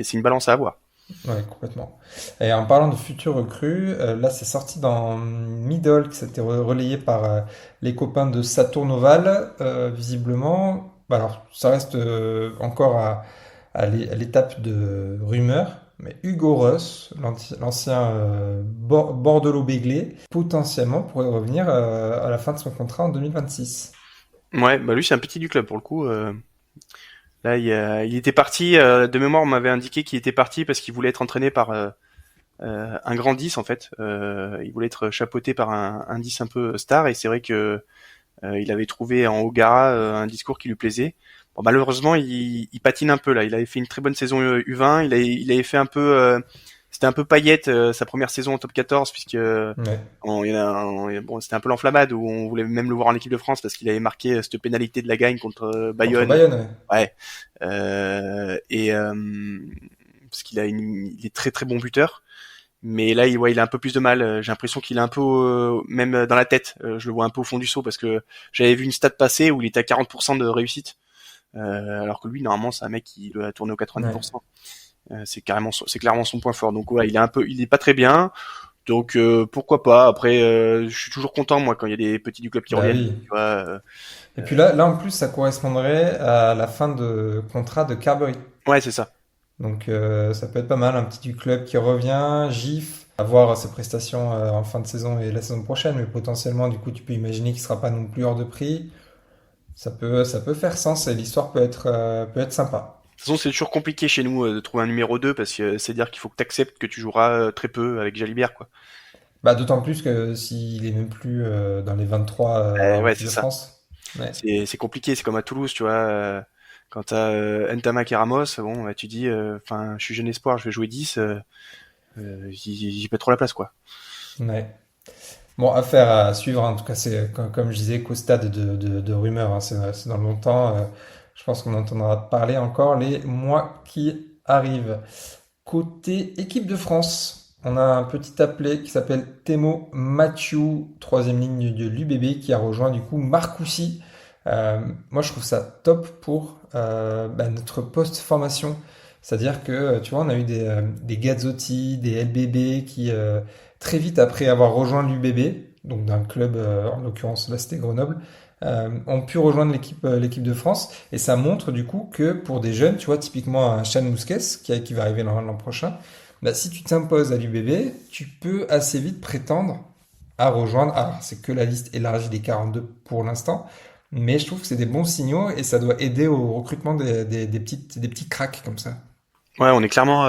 c'est une balance à avoir. Ouais, complètement. Et en parlant de futurs recrues, là c'est sorti dans Middle, qui s'était relayé par les copains de Saturn Oval, visiblement. Bah, alors, ça reste encore à l'étape de rumeur, mais Hugo Russ, l'ancien Bordelot-Béglé, potentiellement pourrait revenir à la fin de son contrat en 2026. Ouais, bah lui c'est un petit du club pour le coup. Là, il était parti, de mémoire, on m'avait indiqué qu'il était parti parce qu'il voulait être entraîné par un grand 10 en fait. Il voulait être chapeauté par un 10 un peu star et c'est vrai que il avait trouvé en Ogara un discours qui lui plaisait. Bon, malheureusement, il patine un peu là. Il avait fait une très bonne saison U20. Il avait fait un peu, c'était un peu paillette sa première saison en top 14 puisque Ouais. bon, c'était un peu l'enflammade où on voulait même le voir en équipe de France parce qu'il avait marqué cette pénalité de la gagne contre Bayonne. Contre Bayonne, ouais. Parce il est très très bon buteur. Mais là, il a un peu plus de mal. J'ai l'impression qu'il est un peu, même dans la tête. Je le vois un peu au fond du seau parce que j'avais vu une stat passer où il était à 40% de réussite. Alors que lui, normalement, c'est un mec qui doit tourner au 90%. Ouais. C'est clairement son point fort. Donc ouais, il est pas très bien. Donc pourquoi pas. Après, je suis toujours content moi quand il y a des petits du club qui reviennent. Oui. Tu vois, Et puis là en plus, ça correspondrait à la fin de contrat de Carberry. ouais, c'est ça. Donc ça peut être pas mal, un petit du club qui revient, GIF, à voir ses prestations en fin de saison et la saison prochaine, mais potentiellement du coup tu peux imaginer qu'il sera pas non plus hors de prix. Ça peut faire sens et l'histoire peut être sympa. De toute façon, c'est toujours compliqué chez nous de trouver un numéro 2 parce que c'est-à-dire qu'il faut que tu acceptes que tu joueras très peu avec Jalibert, quoi. Bah d'autant plus que s'il est même plus dans les 23 en Ouais, équipe c'est de ça. France. Ouais. C'est compliqué, c'est comme à Toulouse, tu vois. Quand t'as Ntamak et Ramos, bon, bah, tu dis, enfin, je suis jeune espoir, je vais jouer 10, j'y pas trop la place, quoi. Ouais. Bon, affaire à suivre, en tout cas, c'est comme je disais qu'au stade de rumeurs, hein, c'est dans longtemps. Je pense qu'on entendra parler encore les mois qui arrivent. Côté équipe de France, on a un petit appelé qui s'appelle Temo Mathieu, troisième ligne de l'UBB, qui a rejoint du coup Marcoussis. Moi, je trouve ça top pour notre post-formation. C'est-à-dire que, tu vois, on a eu des Gazzotti, des LBB qui, très vite après avoir rejoint l'UBB, donc d'un club, en l'occurrence là c'était Grenoble, ont pu rejoindre l'équipe de France. Et ça montre du coup que pour des jeunes, tu vois, typiquement un Sean Mousquez qui va arriver l'an prochain, bah, si tu t'imposes à l'UBB, tu peux assez vite prétendre à rejoindre. Alors, c'est que la liste élargie des 42 pour l'instant. mais je trouve que c'est des bons signaux et ça doit aider au recrutement des petits cracks comme ça. Ouais, on est clairement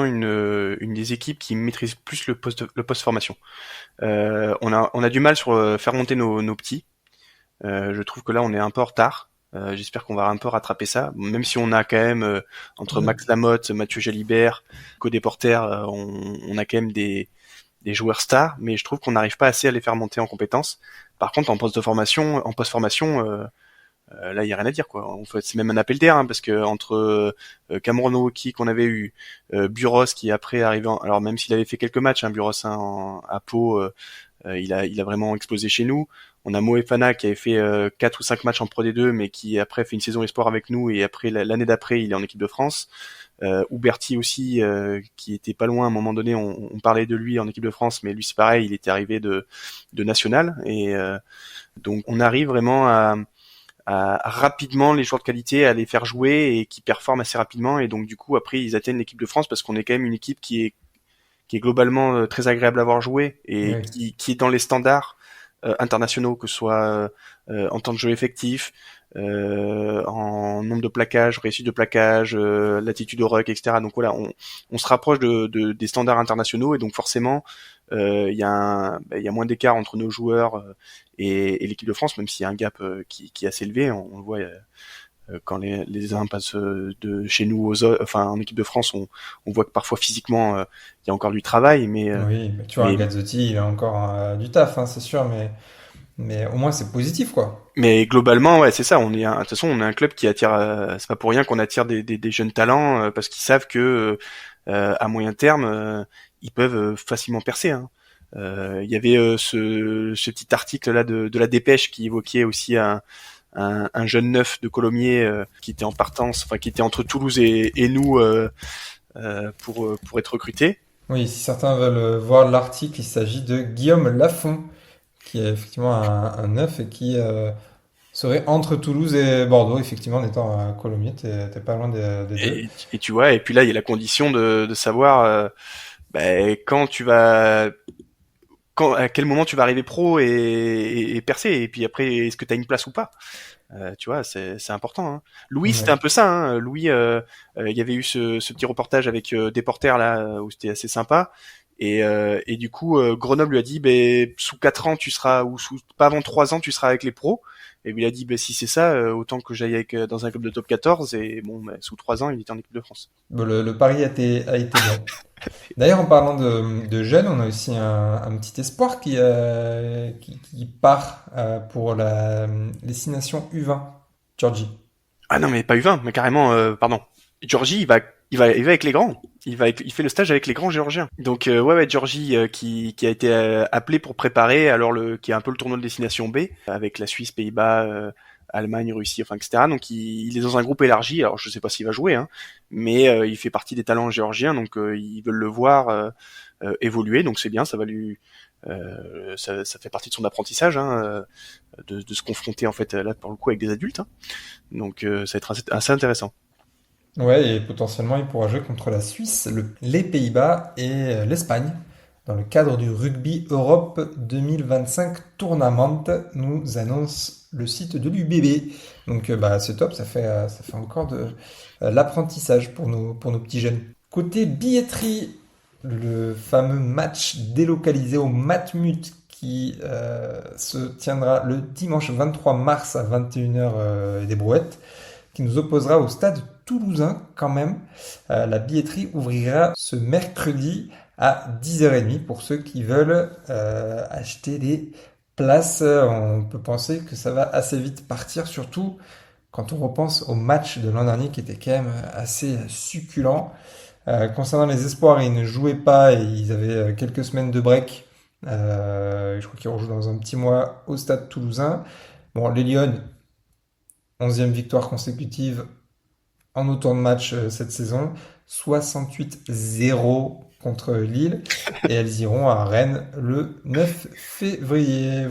une des équipes qui maîtrise plus le post formation. On a du mal sur faire monter nos petits. Je trouve que là, on est un peu en retard. J'espère qu'on va un peu rattraper ça, même si on a quand même entre Max Lamotte, Mathieu Jalibert, Codé Porter, on a quand même des joueurs stars, mais je trouve qu'on n'arrive pas assez à les faire monter en compétences. Par contre, en post formation, là, il y a rien à dire, quoi. En fait, c'est même un appel d'air, hein, parce que entre Cameron Woki qu'on avait eu, Buros qui après arrivant, alors même s'il avait fait quelques matchs, hein, Buros à Pau, il a vraiment explosé chez nous. On a Moefana qui avait fait 4 ou 5 matchs en Pro D2, mais qui après fait une saison espoir avec nous, et après l'année d'après, il est en équipe de France. Ouberti aussi, qui était pas loin à un moment donné, on parlait de lui en équipe de France, mais lui c'est pareil, il était arrivé de national, et donc on arrive vraiment à rapidement les joueurs de qualité à les faire jouer et qui performent assez rapidement, et donc du coup après ils atteignent l'équipe de France parce qu'on est quand même une équipe qui est globalement très agréable à voir jouer et qui est dans les standards internationaux, que ce soit en temps de jeu effectif, en nombre de plaquages, réussite de plaquage, l'attitude au ruck, etc. Donc voilà, on se rapproche des standards internationaux, et donc forcément il y a moins d'écart entre nos joueurs et l'équipe de France, même s'il y a un gap qui est assez élevé. On le voit quand les uns passent de chez nous en équipe de France, on voit que parfois physiquement il y a encore du travail, mais oui, mais tu vois, Gazzotti, il a encore du taf, hein, c'est sûr, mais au moins c'est positif, quoi. Mais globalement, ouais, c'est ça. De toute façon, on est un club qui attire. C'est pas pour rien qu'on attire des jeunes talents, parce qu'ils savent que à moyen terme, ils peuvent facilement percer, hein. Il y avait ce petit article là de la Dépêche qui évoquait aussi un jeune neuf de Colomiers qui était en partance, enfin qui était entre Toulouse et nous pour être recruté. Oui, si certains veulent voir l'article, il s'agit de Guillaume Lafont, qui est effectivement un neuf et qui serait entre Toulouse et Bordeaux, effectivement, en étant à Colomiers, t'es pas loin des deux. Et tu vois, et puis là il y a la condition de savoir quand tu vas, à quel moment tu vas arriver pro et percer, et puis après est-ce que tu as une place ou pas. Tu vois, c'est important, hein. Louis, c'était un peu ça, hein. Louis, il y avait eu ce petit reportage avec des porteurs là où c'était assez sympa, et du coup Grenoble lui a dit sous 4 ans tu seras, ou pas avant 3 ans tu seras avec les pros, et lui il a dit si c'est ça, autant que j'aille dans un club de top 14, et bon sous 3 ans il était en équipe de France. Bon, le pari a été bon. D'ailleurs, en parlant de jeunes, on a aussi un petit espoir qui part pour la destination U20, Georgie. Ah non, mais pas U20, mais carrément, pardon. Georgie, il va avec les grands. Il fait le stage avec les grands géorgiens. Donc ouais, Georgie qui a été appelé pour préparer qui est un peu le tournoi de destination B avec la Suisse, Pays-Bas, Allemagne, Russie, enfin etc. Donc il est dans un groupe élargi. Alors je sais pas s'il va jouer, hein, mais il fait partie des talents géorgiens, donc ils veulent le voir évoluer. Donc c'est bien, ça va lui ça fait partie de son apprentissage, hein, de se confronter en fait là pour le coup avec des adultes, hein. Donc ça va être assez intéressant. Ouais, et potentiellement il pourra jouer contre la Suisse, les Pays-Bas et l'Espagne dans le cadre du Rugby Europe 2025 Tournament, nous annonce le site de l'UBB. Donc c'est top, ça fait encore de l'apprentissage pour nos petits jeunes. Côté billetterie, le fameux match délocalisé au Matmut qui se tiendra le dimanche 23 mars à 21h des Brouettes, qui nous opposera au stade toulousain quand même. La billetterie ouvrira ce mercredi à 10h30 pour ceux qui veulent acheter des places. On peut penser que ça va assez vite partir, surtout quand on repense au match de l'an dernier qui était quand même assez succulent. Concernant les espoirs, ils ne jouaient pas et ils avaient quelques semaines de break. Je crois qu'ils rejouent dans un petit mois au stade toulousain. Bon, les Lions, 11e victoire consécutive en autant de matchs cette saison, 68-0 contre Lille, et elles iront à Rennes le 9 février.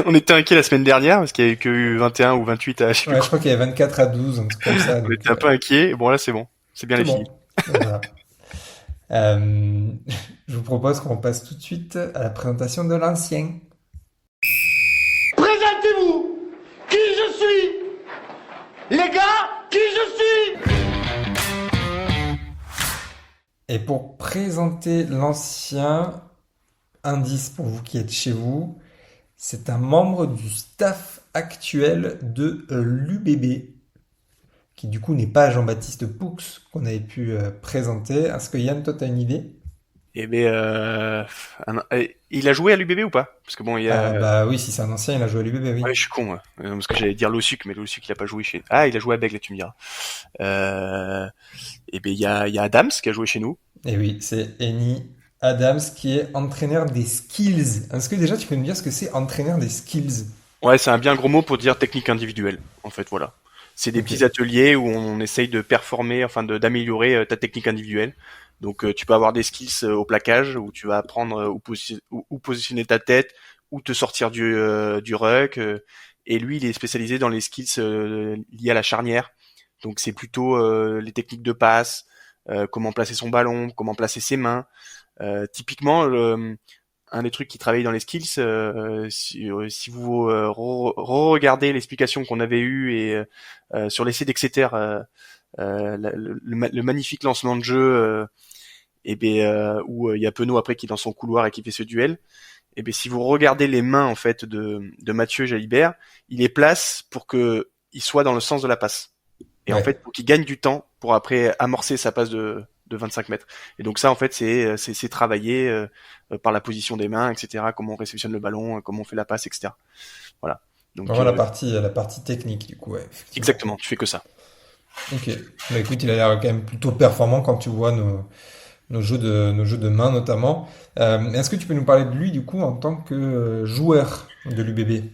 On était inquiet la semaine dernière parce qu'il y avait que eu 21 ou 28 à je crois qu'il y avait 24 à 12, un truc comme ça. On était un peu inquiet. Bon là c'est bon, c'est bien les filles. Voilà. Je vous propose qu'on passe tout de suite à la présentation de l'ancien. Présentez-vous Et pour présenter l'ancien, indice pour vous qui êtes chez vous, c'est un membre du staff actuel de l'UBB, qui du coup n'est pas Jean-Baptiste Poux qu'on avait pu présenter. Est-ce que Yann, toi, t'as une idée? Et ben, il a joué à l'UBB ou pas? Parce que bon, il y a. Bah oui, si c'est un ancien, il a joué à l'UBB, oui. Ouais, je suis con, moi. Parce que j'allais dire Lossuc, mais Lossuc il a pas joué chez. Ah, il a joué à Bègle, tu me diras. Et ben, il y a Adams qui a joué chez nous. Et oui, c'est Eni Adams qui est entraîneur des skills. Est-ce que déjà tu peux nous dire ce que c'est entraîneur des skills? Ouais, c'est un bien gros mot pour dire technique individuelle, en fait, voilà. C'est des Ok. petits ateliers où on essaye de performer, enfin d'améliorer ta technique individuelle. Donc tu peux avoir des skills au plaquage où tu vas apprendre où positionner ta tête, où te sortir du ruck. Et lui, il est spécialisé dans les skills liés à la charnière. Donc c'est plutôt les techniques de passe, comment placer son ballon, comment placer ses mains. Typiquement, un des trucs qui travaille dans les skills, si vous regardez l'explication qu'on avait eue et sur l'essai d'Exeter, le magnifique lancement de jeu, où il y a Penaud après qui est dans son couloir et qui fait ce duel. Et ben si vous regardez les mains en fait de Mathieu Jalibert, il les place pour que il soit dans le sens de la passe. Et en Ouais. fait, pour qu'il gagne du temps pour après amorcer sa passe de 25 mètres. Et donc ça, en fait, c'est travaillé par la position des mains, etc. Comment on réceptionne le ballon, comment on fait la passe, etc. Voilà. Donc Vraiment la partie technique, du coup, ouais, effectivement. exactement, tu fais que ça. Ok. Bah écoute, il a l'air quand même plutôt performant quand tu vois nos jeux de main notamment. Est-ce que tu peux nous parler de lui, du coup, en tant que joueur de l'UBB?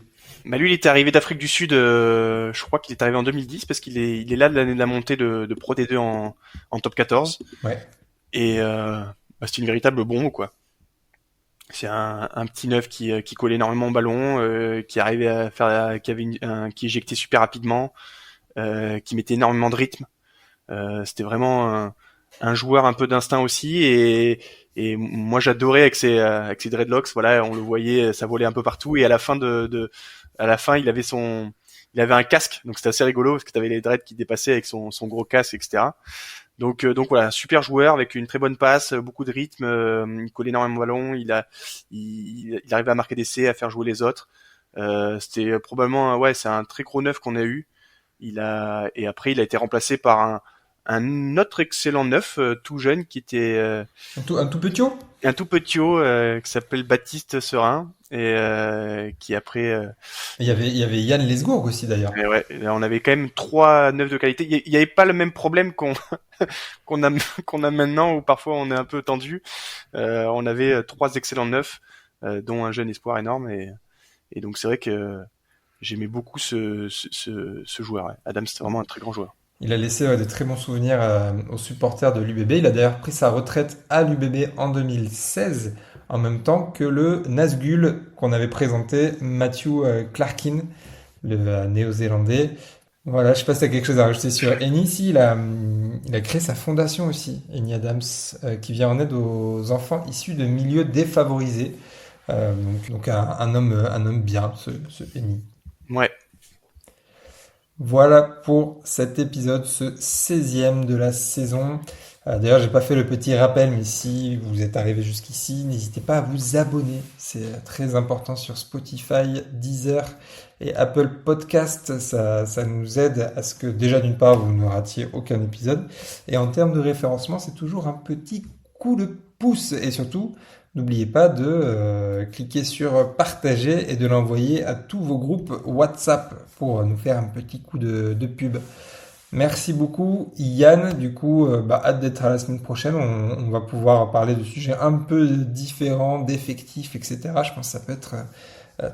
Bah lui, il était arrivé d'Afrique du Sud, je crois qu'il est arrivé en 2010 parce qu'il est là de l'année de la montée de Pro D2 en top 14. Ouais. Et c'est une véritable bombe, quoi. C'est un petit neuf qui collait énormément au ballon, qui arrivait à faire, qui éjectait super rapidement, qui mettait énormément de rythme. C'était vraiment un joueur un peu d'instinct aussi, et moi j'adorais avec ses dreadlocks. Voilà, on le voyait, ça volait un peu partout, et à la fin à la fin, il avait un casque, donc c'était assez rigolo parce que t'avais les dreads qui dépassaient avec son gros casque, etc. Donc voilà, super joueur avec une très bonne passe, beaucoup de rythme, il collait énormément de ballon, il arrivait à marquer des essais, à faire jouer les autres. C'était probablement, ouais, c'est un très gros neuf qu'on a eu. Et après il a été remplacé par un autre excellent neuf, tout jeune, qui était Un tout petit haut? un tout petit haut, qui s'appelle Baptiste Serin, et qui après Il y avait Yann Lesgourg aussi, d'ailleurs. et ouais, là, on avait quand même trois neufs de qualité. Il y avait pas le même problème qu'on a qu'on a maintenant, où parfois on est un peu tendu. On avait trois excellents neufs, dont un jeune espoir énorme, et donc c'est vrai que j'aimais beaucoup ce joueur. Ouais. Adam, c'était vraiment un très grand joueur. Il a laissé de très bons souvenirs aux supporters de l'UBB. Il a d'ailleurs pris sa retraite à l'UBB en 2016, en même temps que le Nazgul qu'on avait présenté, Matthew Clarkin, le néo-zélandais. Voilà, je sais pas si tu as quelque chose à rajouter sur Eni. Si, il a créé sa fondation aussi, Eni Adams, qui vient en aide aux enfants issus de milieux défavorisés. Donc un homme bien, ce Eni. Ouais. Voilà pour cet épisode, ce 16e de la saison. D'ailleurs, j'ai pas fait le petit rappel, mais si vous êtes arrivé jusqu'ici, n'hésitez pas à vous abonner. C'est très important sur Spotify, Deezer et Apple Podcast. Ça nous aide à ce que, déjà d'une part, vous ne ratiez aucun épisode. Et en termes de référencement, c'est toujours un petit coup de pouce. Et surtout, n'oubliez pas de cliquer sur partager et de l'envoyer à tous vos groupes WhatsApp pour nous faire un petit coup de pub. Merci beaucoup Yann, du coup hâte d'être à la semaine prochaine, on va pouvoir parler de sujets un peu différents, d'effectifs, etc. Je pense que ça peut être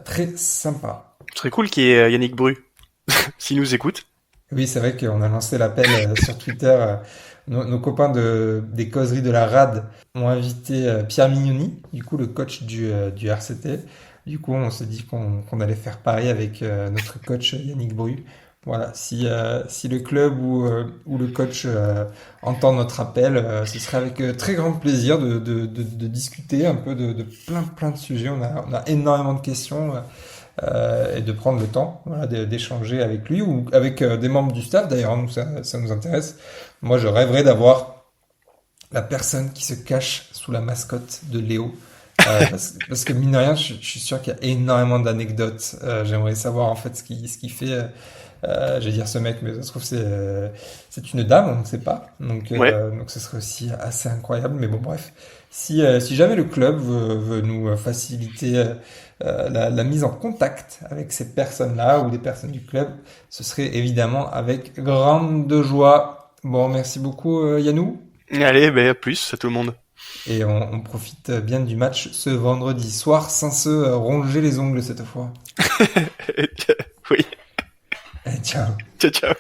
très sympa. Ce serait cool qu'il y ait Yannick Bru, s'il nous écoute. Oui, c'est vrai qu'on a lancé l'appel sur Twitter. Nos copains des causeries de la RAD ont invité Pierre Mignoni, du coup le coach du RCT. Du coup, on s'est dit qu'on allait faire pareil avec notre coach Yannick Bru. Voilà, si le club ou le coach entend notre appel, ce serait avec très grand plaisir de discuter un peu de plein de sujets. On a énormément de questions. Et de prendre le temps, voilà, d'échanger avec lui ou avec des membres du staff. D'ailleurs, nous, ça nous intéresse. Moi, je rêverais d'avoir la personne qui se cache sous la mascotte de Léo. Parce que mine de rien, je suis sûr qu'il y a énormément d'anecdotes. J'aimerais savoir en fait ce qu'il fait. Je vais dire ce mec, mais ça se trouve c'est une dame, on ne sait pas. Donc ce serait aussi assez incroyable. Mais bon, bref, si jamais le club veut nous faciliter la mise en contact avec ces personnes-là ou des personnes du club, ce serait évidemment avec grande joie. Bon, merci beaucoup Yannou. Allez, à plus à tout le monde. Et on profite bien du match ce vendredi soir sans se ronger les ongles cette fois. Oui. Ciao. Ciao.